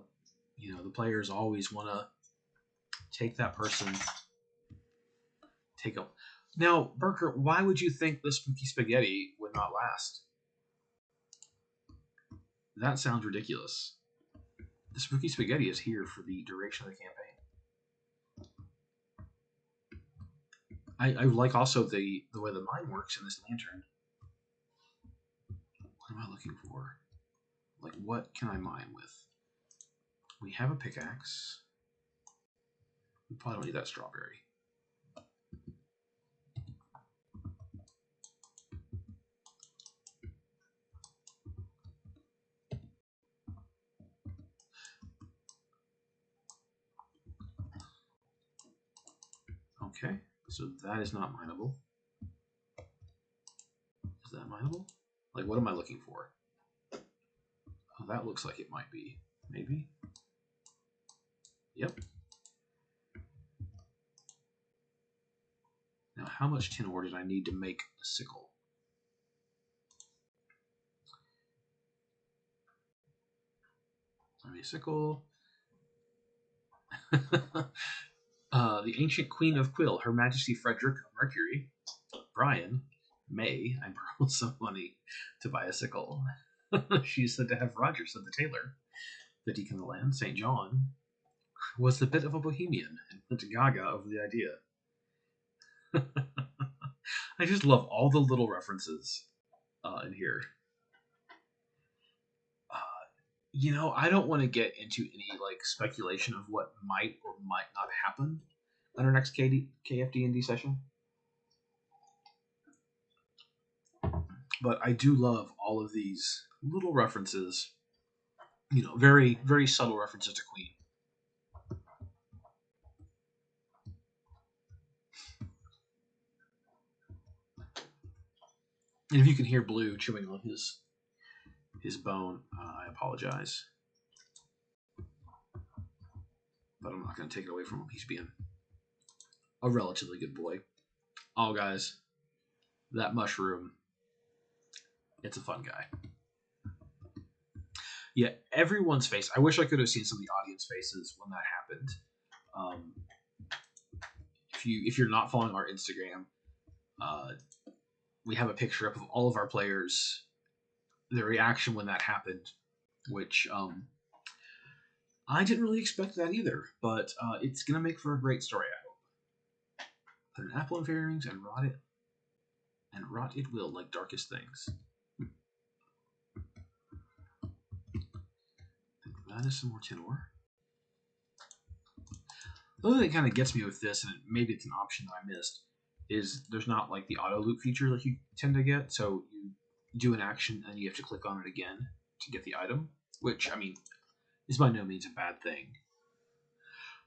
the players always want to take that person, take them. Now, Burker, why would you think the spooky spaghetti would not last? That sounds ridiculous. The spooky spaghetti is here for the duration of the campaign. I like also the way the mine works in this lantern. What am I looking for? Like, what can I mine with? We have a pickaxe. We probably don't need that strawberry. Okay, so that is not mineable. Is that mineable? Like, what am I looking for? Oh, that looks like it might be. Maybe? Yep. Now, how much tin ore did I need to make a sickle? A sickle. The ancient queen of Quill, Her Majesty Frederick of Mercury, Brian, May, I borrowed some money to buy a sickle. She said to have Roger, said the tailor. The Deacon of the Land, St. John, was a bit of a bohemian and went gaga over the idea. I just love all the little references in here. I don't want to get into any like speculation of what might or might not happen on our next KFD&D session. But I do love all of these little references, very, very subtle references to Queen. And if you can hear Blue chewing on his bone, I apologize. But I'm not going to take it away from him. He's being a relatively good boy. Oh, guys, that mushroom, it's a fun guy. Yeah, everyone's face. I wish I could have seen some of the audience faces when that happened. If you're not following our Instagram, we have a picture up of all of our players, the reaction when that happened, which I didn't really expect that either, but it's gonna make for a great story, I hope. Put an apple in fairy rings and rot it will like darkest things. That is some more tin ore. The only thing that kind of gets me with this, and maybe it's an option that I missed, is there's not like the auto loop feature that you tend to get. So you do an action and you have to click on it again to get the item, which, I mean, is by no means a bad thing.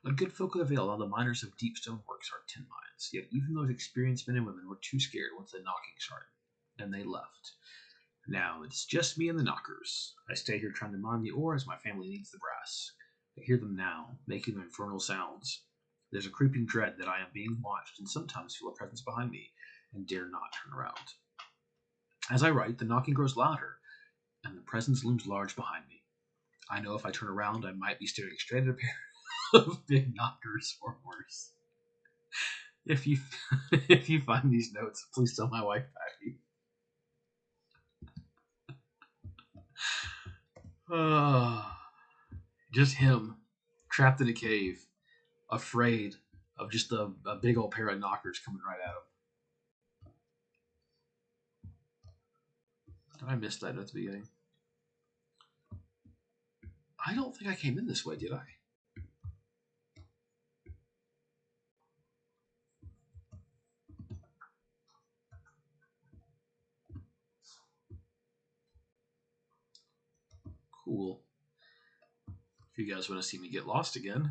A good folk of the Vale, all the miners of Deep Stone Works are tin mines. Yet even those experienced men and women were too scared once the knocking started, and they left. Now it's just me and the knockers. I stay here trying to mine the ore as my family needs the brass. I hear them now, making their infernal sounds. There's a creeping dread that I am being watched, and sometimes feel a presence behind me, and dare not turn around. As I write, the knocking grows louder, and the presence looms large behind me. I know if I turn around, I might be staring straight at a pair of big knockers or worse. If you if you find these notes, please tell my wife Patty. Just him, trapped in a cave, afraid of just a big old pair of knockers coming right at him. Did I miss that at the beginning? I don't think I came in this way, did I? Cool. If you guys want to see me get lost again.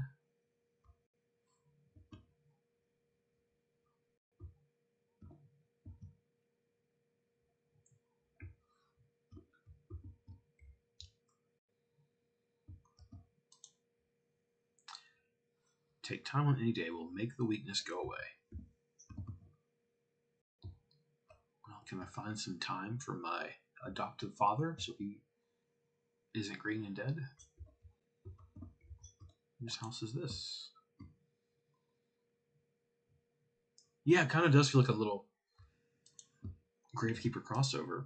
Take time on any day will make the weakness go away. Well, can I find some time for my adoptive father so he isn't green and dead? Whose house is this? Yeah, it kind of does feel like a little Gravekeeper crossover.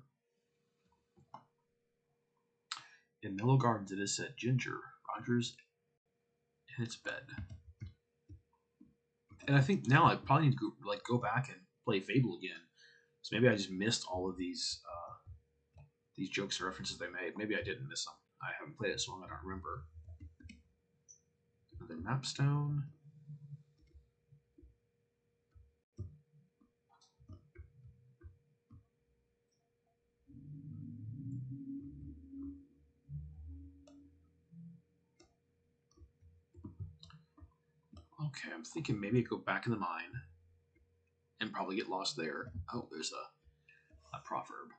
In Mellow Gardens, it is said Ginger, Rogers in its bed. And I think now I probably need to go back and play Fable again. So maybe I just missed all of these jokes and references they made. Maybe I didn't miss them. I haven't played it so long I don't remember. Another mapstone. Okay, I'm thinking maybe I go back in the mine and probably get lost there. Oh, there's a proverb.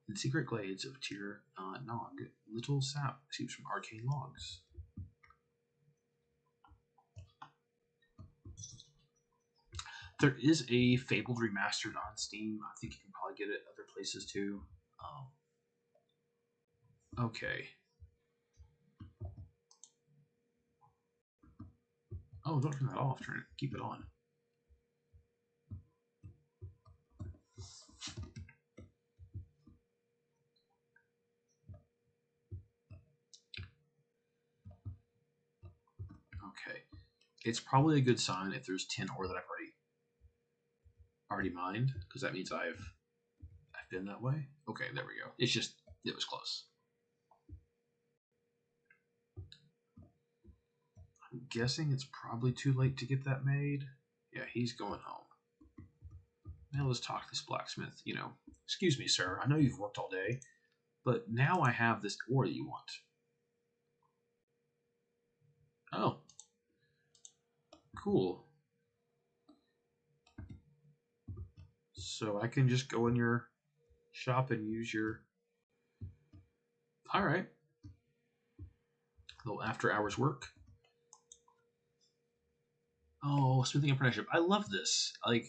In secret glades of Tir Nog, little sap seeps from arcane logs. There is a Fabled Remastered on Steam. I think you can probably get it other places too. Okay. Oh, don't turn that off. Keep it on. Okay. It's probably a good sign if there's 10 ore that I've already mined, because that means I've been that way. Okay, there we go. It's just it was close. I'm guessing it's probably too late to get that made. Yeah, he's going home. Now let's talk to this blacksmith. Excuse me, sir. I know you've worked all day, but now I have this ore that you want. Oh. Cool. So I can just go in your shop and use your... Alright. A little after hours work. Oh, smithing apprenticeship. I love this. I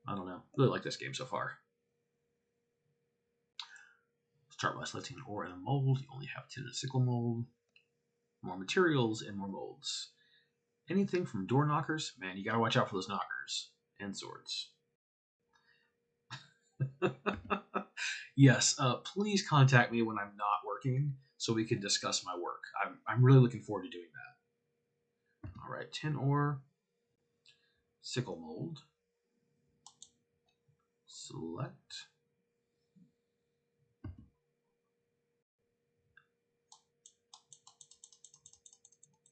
don't know. Really like this game so far. Start by selecting ore in a mold. You only have 10 in a sickle mold. More materials and more molds. Anything from door knockers? Man, you gotta watch out for those knockers. And swords. Yes, please contact me when I'm not working so we can discuss my work. I'm really looking forward to doing that. Alright, 10 ore. Sickle mold. Select.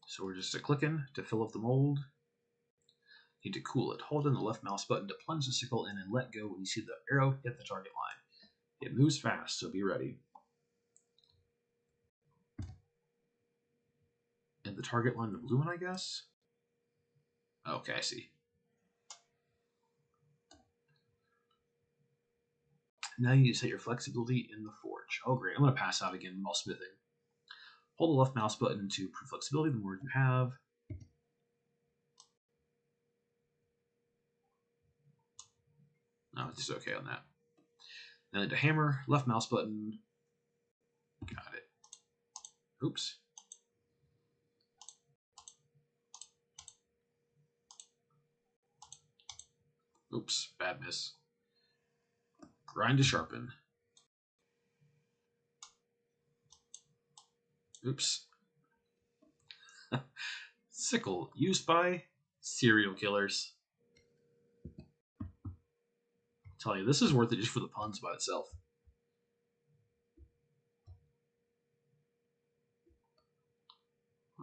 So we're just clicking to fill up the mold. Need to cool it. Hold in the left mouse button to plunge the sickle in and let go when you see the arrow hit the target line. It moves fast, so be ready. And the target line, the blue one, I guess? Okay, I see. Now you need to set your flexibility in the forge. Oh, great. I'm going to pass out again while smithing. Hold the left mouse button to improve flexibility the more you have. No, it's just okay on that. Then to hammer, left mouse button. Got it. Oops. Oops, bad miss. Grind to sharpen. Oops. Sickle, used by serial killers. I'll tell you, this is worth it just for the puns by itself.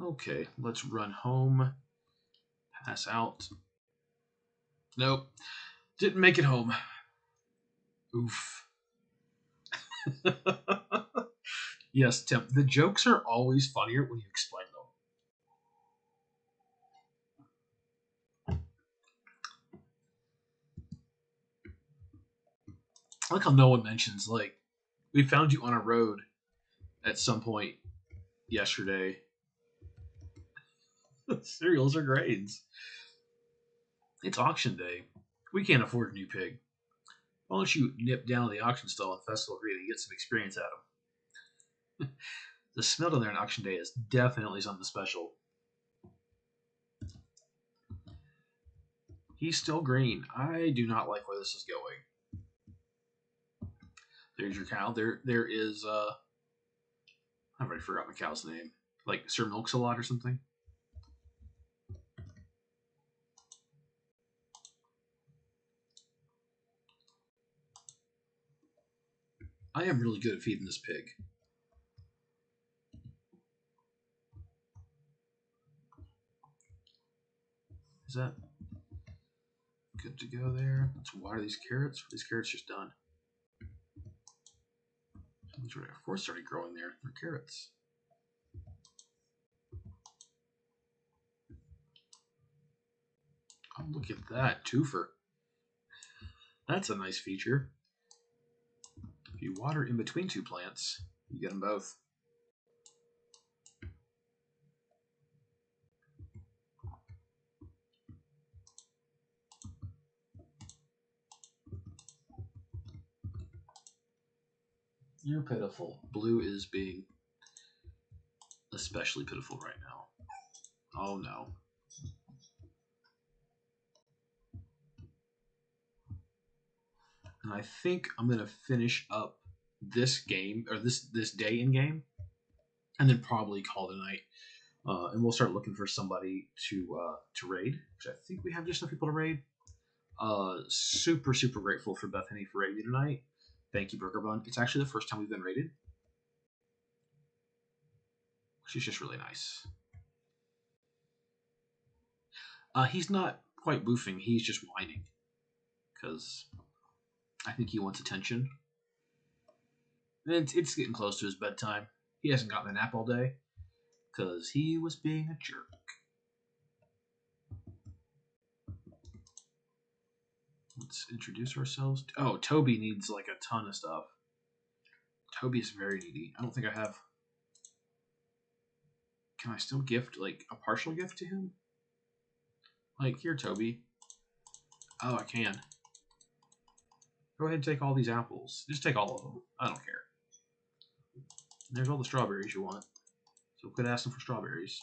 Okay, let's run home. Pass out. Nope. Didn't make it home. Oof. Yes, Tim. The jokes are always funnier when you explain them. I like how no one mentions, like, we found you on a road at some point yesterday. Cereals or grades. It's auction day. We can't afford a new pig. Why don't you nip down to the auction stall at Festival Green and get some experience out of them? The smell down there on auction day is definitely something special. He's still green. I do not like where this is going. There's your cow. There is I've already forgotten the cow's name. Like Sir Milks a Lot or something. I am really good at feeding this pig. Is that good to go there? Let's water these carrots. These carrots just done. Of course, started growing there. They're carrots. Oh, look at that twofer. That's a nice feature. If you water in between two plants, you get them both. You're pitiful. Blue is being especially pitiful right now. Oh no. And I think I'm gonna finish up this game or this day in game, and then probably call it a night. And we'll start looking for somebody to raid, which I think we have just enough people to raid. Super grateful for Bethany for raiding tonight. Thank you, Burger Bun. It's actually the first time we've been raided, which is just really nice. He's not quite boofing. He's just whining because I think he wants attention. And it's getting close to his bedtime. He hasn't gotten a nap all day because he was being a jerk. Let's introduce ourselves. Oh, Toby needs like a ton of stuff. Toby is very needy. I don't think I have. Can I still gift like a partial gift to him? Like, here, Toby. Oh, I can. Go ahead and take all these apples. Just take all of them. I don't care. There's all the strawberries you want. So quit asking for strawberries.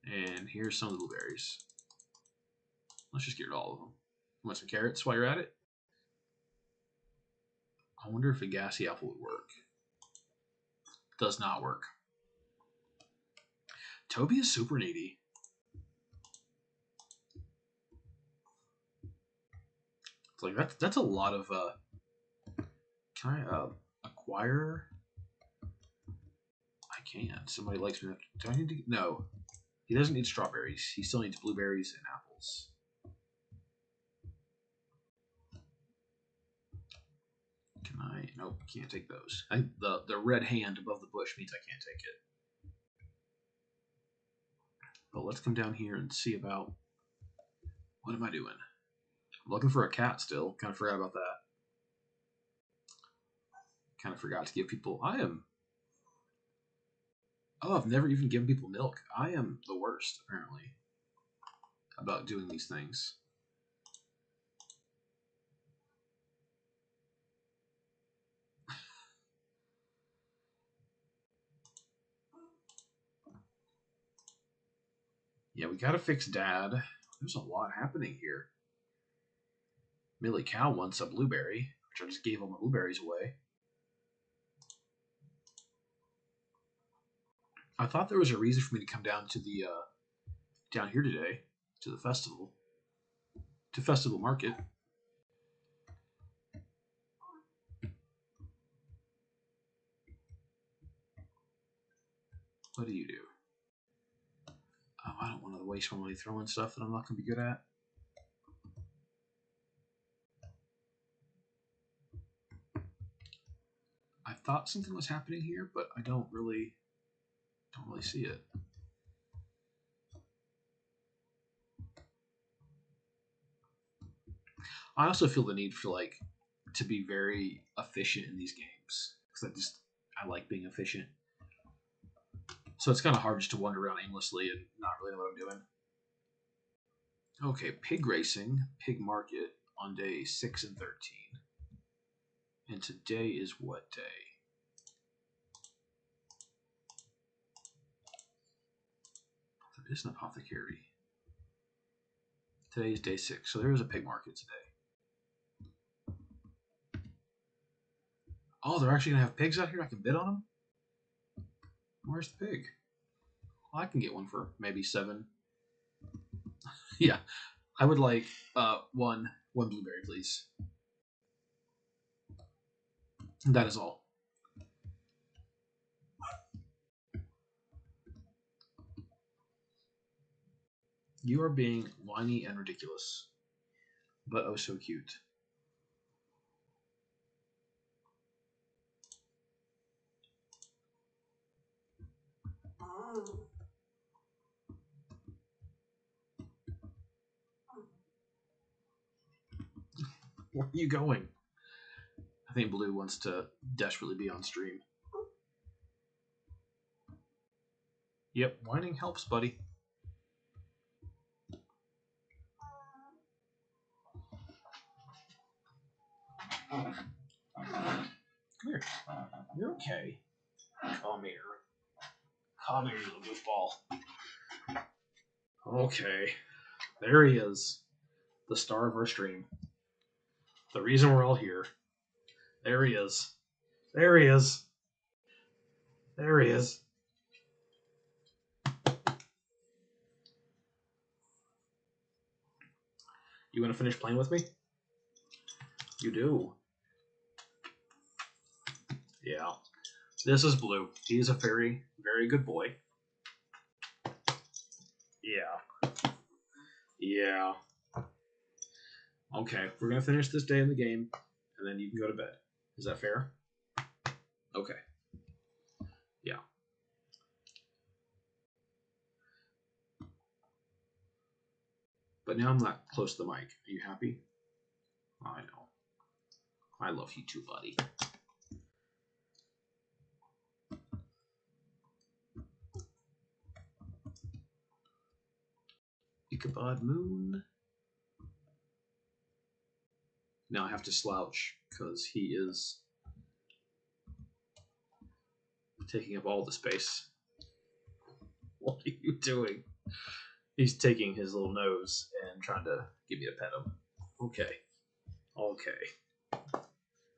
And here's some of the blueberries. Let's just get rid of all of them. You want some carrots while you're at it? I wonder if a gassy apple would work. Does not work. Toby is super needy. It's like that's a lot of can I acquire? I can't. Somebody likes me. Do I need to? No. He doesn't need strawberries. He still needs blueberries and apples. Can I? Nope, can't take those. The red hand above the bush means I can't take it. But let's come down here and see about what am I doing? I'm looking for a cat still. Kind of forgot about that. Kind of forgot to give people. Oh, I've never even given people milk. I am the worst, apparently, about doing these things. Yeah, we gotta fix Dad. There's a lot happening here. Millie Cow wants a blueberry, which I just gave all my blueberries away. I thought there was a reason for me to come down to the down here today to the festival, to Festival Market. What do you do? Oh, I don't want to waste my money throwing stuff that I'm not going to be good at. I thought something was happening here, but I don't really see it. I also feel the need for to be very efficient in these games because I like being efficient. So it's kind of hard just to wander around aimlessly and not really know what I'm doing. Okay, pig racing, pig market on day 6 and 13. And today is what day? There is an apothecary. Today is day 6, so there is a pig market today. Oh, they're actually going to have pigs out here? I can bid on them? Where's the pig? Well, I can get one for maybe 7. Yeah, I would like one blueberry, please. That is all. You are being whiny and ridiculous, but oh so cute. Where are you going? I think Blue wants to desperately be on stream. Yep, whining helps, buddy. Come here. You're okay. Come here. Come here, you little goofball. Okay. There he is. The star of our stream. The reason we're all here. There he is. There he is. There he is. You want to finish playing with me? You do. Yeah. This is Blue. He's a very, very good boy. Yeah. Yeah. Okay, we're going to finish this day in the game, and then you can go to bed. Is that fair? Okay. Yeah. But now I'm not close to the mic. Are you happy? I know. I love you too, buddy. Ichabod Moon. Now I have to slouch because he is taking up all the space. What are you doing? He's taking his little nose and trying to get me to pet him. Okay. Okay.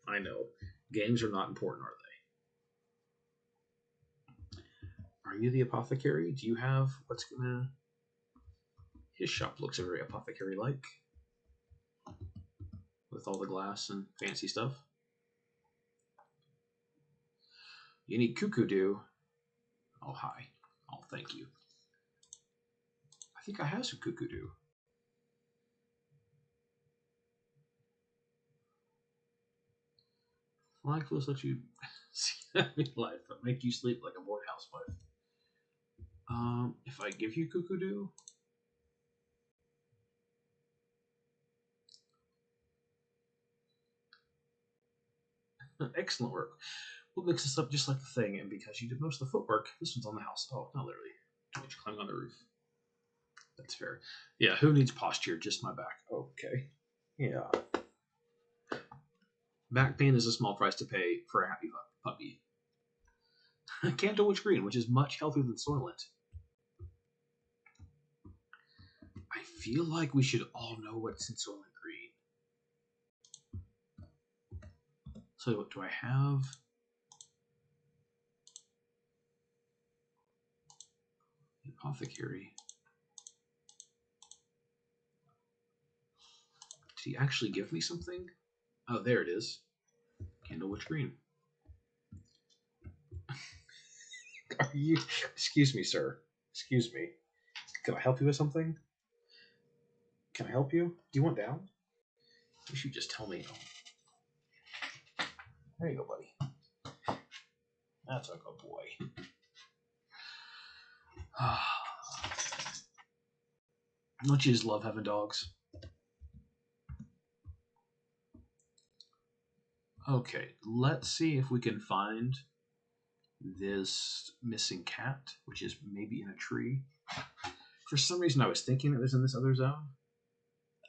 I know. Games are not important, are they? Are you the apothecary? Do you have what's gonna... His shop looks very apothecary-like. With all the glass and fancy stuff. You need cuckoo-doo. Oh, hi. Oh, thank you. I think I have some cuckoo-doo. Flying clothes let you see life, but make you sleep like a bored housewife. If I give you cuckoo-doo, excellent work. We'll mix this up just like the thing, and because you did most of the footwork, this one's on the house. Oh, not literally. Don't you climb on the roof. That's fair. Yeah, who needs posture? Just my back. Okay. Yeah. Back pain is a small price to pay for a happy puppy. Candlewood Green, which is much healthier than Soylent. I feel like we should all know what's in Soylent Green. So what do I have? Apothecary. Did he actually give me something? Oh, there it is. Candlewood Green. Are you... Excuse me, sir. Excuse me. Can I help you with something? Can I help you? Do you want down? You should just tell me. There you go, buddy. That's a good boy. Don't you just love having dogs? Okay, let's see if we can find this missing cat, which is maybe in a tree. For some reason, I was thinking it was in this other zone.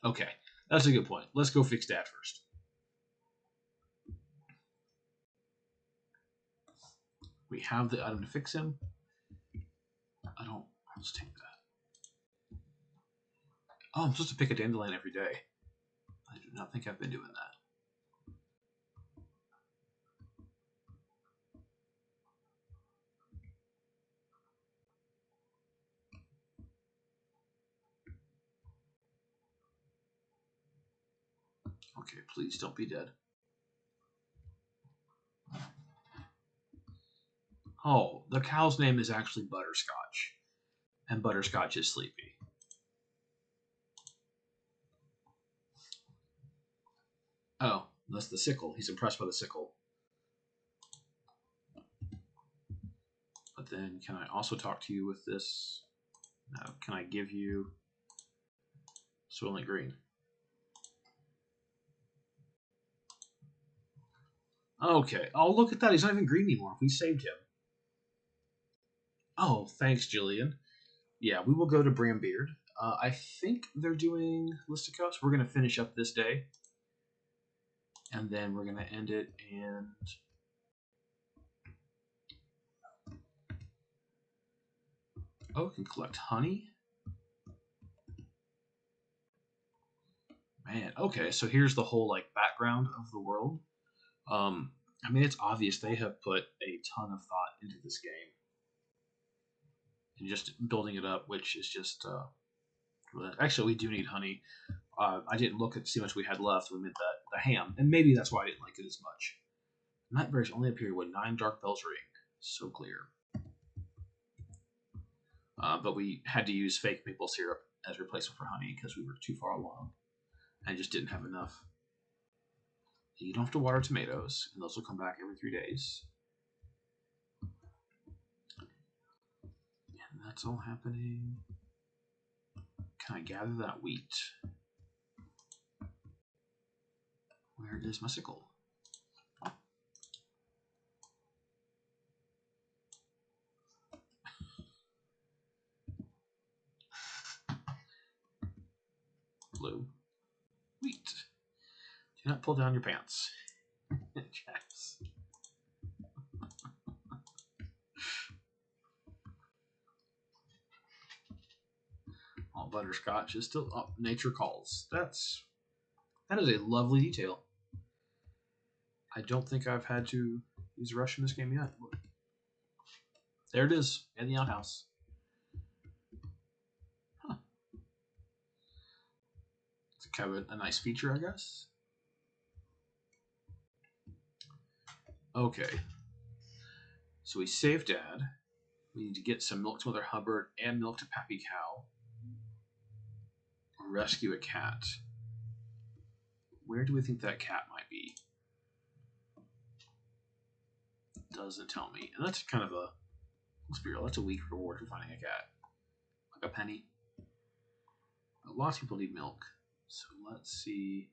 Okay, that's a good point. Let's go fix Dad first. We have the item to fix him. Let's take that. Oh, I'm supposed to pick a dandelion every day. I do not think I've been doing that. Okay, please don't be dead. Oh, the cow's name is actually Butterscotch, and Butterscotch is sleepy. Oh, that's the sickle. He's impressed by the sickle. But then, can I also talk to you with this? No. Can I give you Soylent Green? Okay. Oh, look at that. He's not even green anymore. We saved him. Oh, thanks, Jillian. Yeah, we will go to Brambeard. I think they're doing Listicos. We're going to finish up this day. And then we're going to end it and... Oh, we can collect honey. Man, okay, so here's the whole like background of the world. I mean, it's obvious they have put a ton of thought into this game. And just building it up, which is just... actually, we do need honey. I didn't look at see how much we had left. We meant that the ham, and maybe that's why I didn't like it as much. Nightberries only appear when 9 dark bells ring. So clear. But we had to use fake maple syrup as replacement for honey because we were too far along. I just didn't have enough. You don't have to water tomatoes, and those will come back every 3 days. And that's all happening. Can I gather that wheat? Where is my sickle? Blue. Wheat. Do not pull down your pants. Jacks. All butterscotch is still up. Nature calls. That is a lovely detail. I don't think I've had to use a rush in this game yet. There it is, in the outhouse. Huh. It's kind of a nice feature, I guess. Okay. So we saved Dad. We need to get some milk to Mother Hubbard and milk to Pappy Cow. Rescue a cat. Where do we think that cat might be? Doesn't tell me. And that's kind of a... Let's be real, that's a weak reward for finding a cat. Like a penny. But lots of people need milk. So let's see...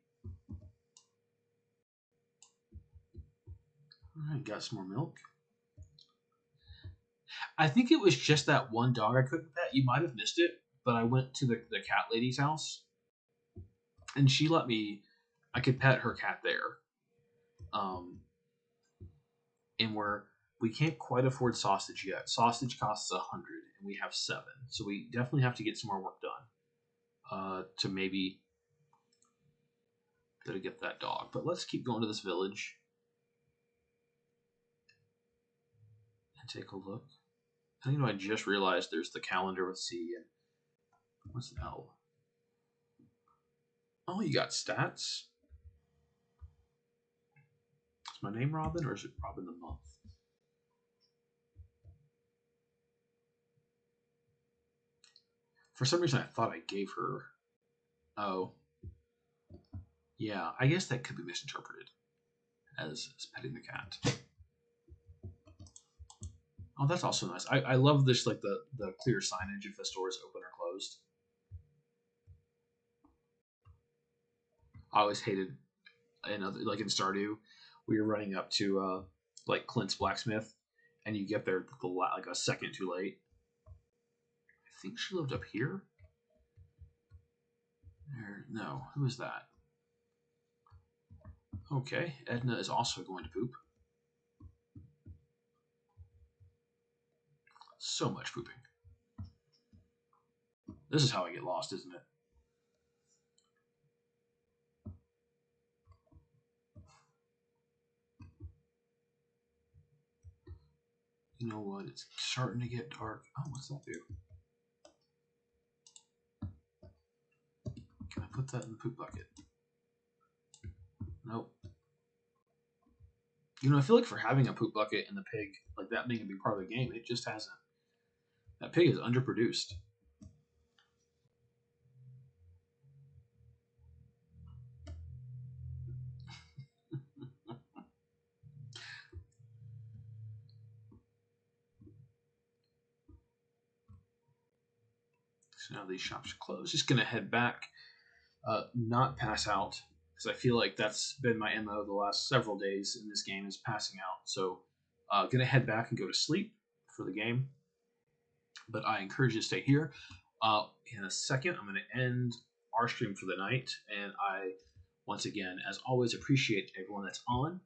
Alright, got some more milk. I think it was just that one dog I couldn't pet. You might have missed it, but I went to the cat lady's house, and she let me... I could pet her cat there. And we can't quite afford sausage yet. Sausage costs 100, and we have 7. So we definitely have to get some more work done to maybe get that dog. But let's keep going to this village and take a look. I just realized there's the calendar with C and what's L? Oh, you got stats? Is my name Robin or is it Robin the Month? For some reason, I thought I gave her... Oh. Yeah, I guess that could be misinterpreted as petting the cat. Oh, that's also nice. I love this, like the clear signage if the store is open or closed. I always hated like in Stardew, where you're running up to like Clint's blacksmith, and you get there like a second too late. I think she lived up here. No, who is that? Okay, Edna is also going to poop. So much pooping. This is how I get lost, isn't it? You know what? It's starting to get dark. Oh, what's that do? Can I put that in the poop bucket? Nope. You know, I feel like for having a poop bucket and the pig, like that being a big part of the game, it just hasn't. That pig is underproduced. So now these shops are closed. Just gonna head back, not pass out, because I feel like that's been my MO the last several days in this game is passing out. So, gonna head back and go to sleep for the game. But I encourage you to stay here. In a second, I'm gonna end our stream for the night, and I, once again, as always, appreciate everyone that's on.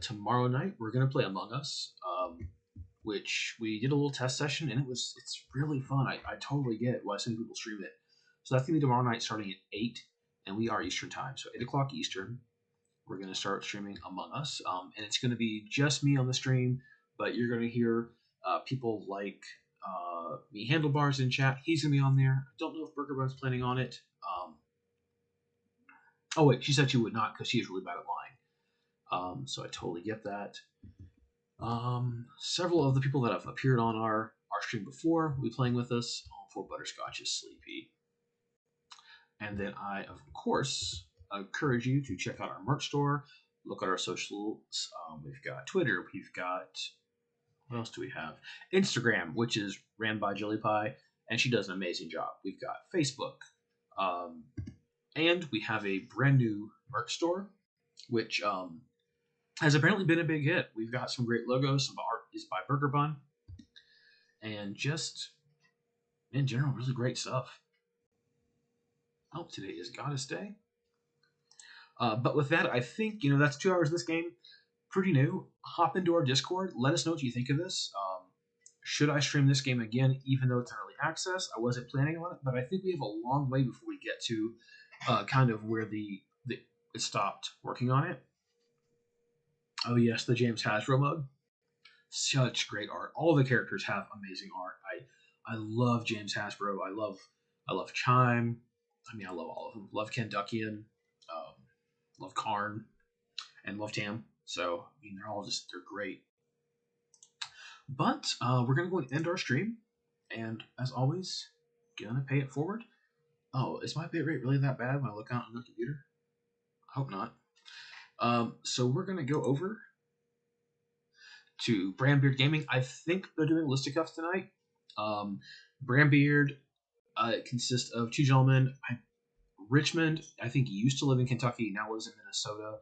Tomorrow night we're gonna play Among Us. Which we did a little test session, and it's really fun. I totally get why some people stream it. So that's gonna be tomorrow night, starting at 8, and we are Eastern time, so 8 o'clock Eastern. We're gonna start streaming Among Us, and it's gonna be just me on the stream, but you're gonna hear people like me Handlebars in chat. He's gonna be on there. I don't know if Burger Bun's planning on it. Oh wait, she said she would not because she is really bad at lying. So I totally get that. Several of the people that have appeared on our stream before will be playing with us. Poor Butterscotch is sleepy. And then I, of course, encourage you to check out our merch store. Look at our socials. We've got Twitter. We've got, what else do we have? Instagram, which is ran by Jelly Pie, and she does an amazing job. We've got Facebook. And we have a brand new merch store, which has apparently been a big hit. We've got some great logos. Some art is by Burger Bun. And just, in general, really great stuff. Oh, today is Goddess Day. But with that, I think, that's 2 hours of this game. Pretty new. Hop into our Discord. Let us know what you think of this. Should I stream this game again, even though it's early access? I wasn't planning on it, but I think we have a long way before we get to kind of where it stopped working on it. Oh yes, the James Hasbro mug. Such great art. All the characters have amazing art. I love James Hasbro. I love Chime. I mean, I love all of them. Love Kenduckian. Love Karn, and love Tam. So I mean, they're great. But we're gonna go and end our stream, and as always, gonna pay it forward. Oh, is my bitrate really that bad when I look out on the computer? I hope not. So we're gonna go over to Brandbeard Gaming. I think they're doing Listicuffs tonight. Brandbeard consists of 2 gentlemen. Richmond, I think he used to live in Kentucky, now lives in Minnesota.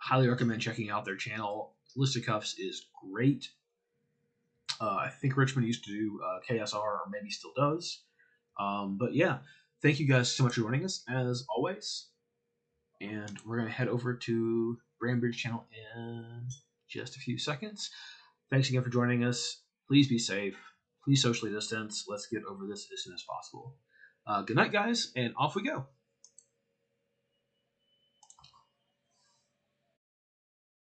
Highly recommend checking out their channel. Listicuffs is great. I think Richmond used to do KSR, or maybe still does. But yeah, thank you guys so much for joining us, as always. And we're going to head over to Brandbeard's channel in just a few seconds. Thanks again for joining us. Please be safe. Please socially distance. Let's get over this as soon as possible. Good night, guys, and off we go.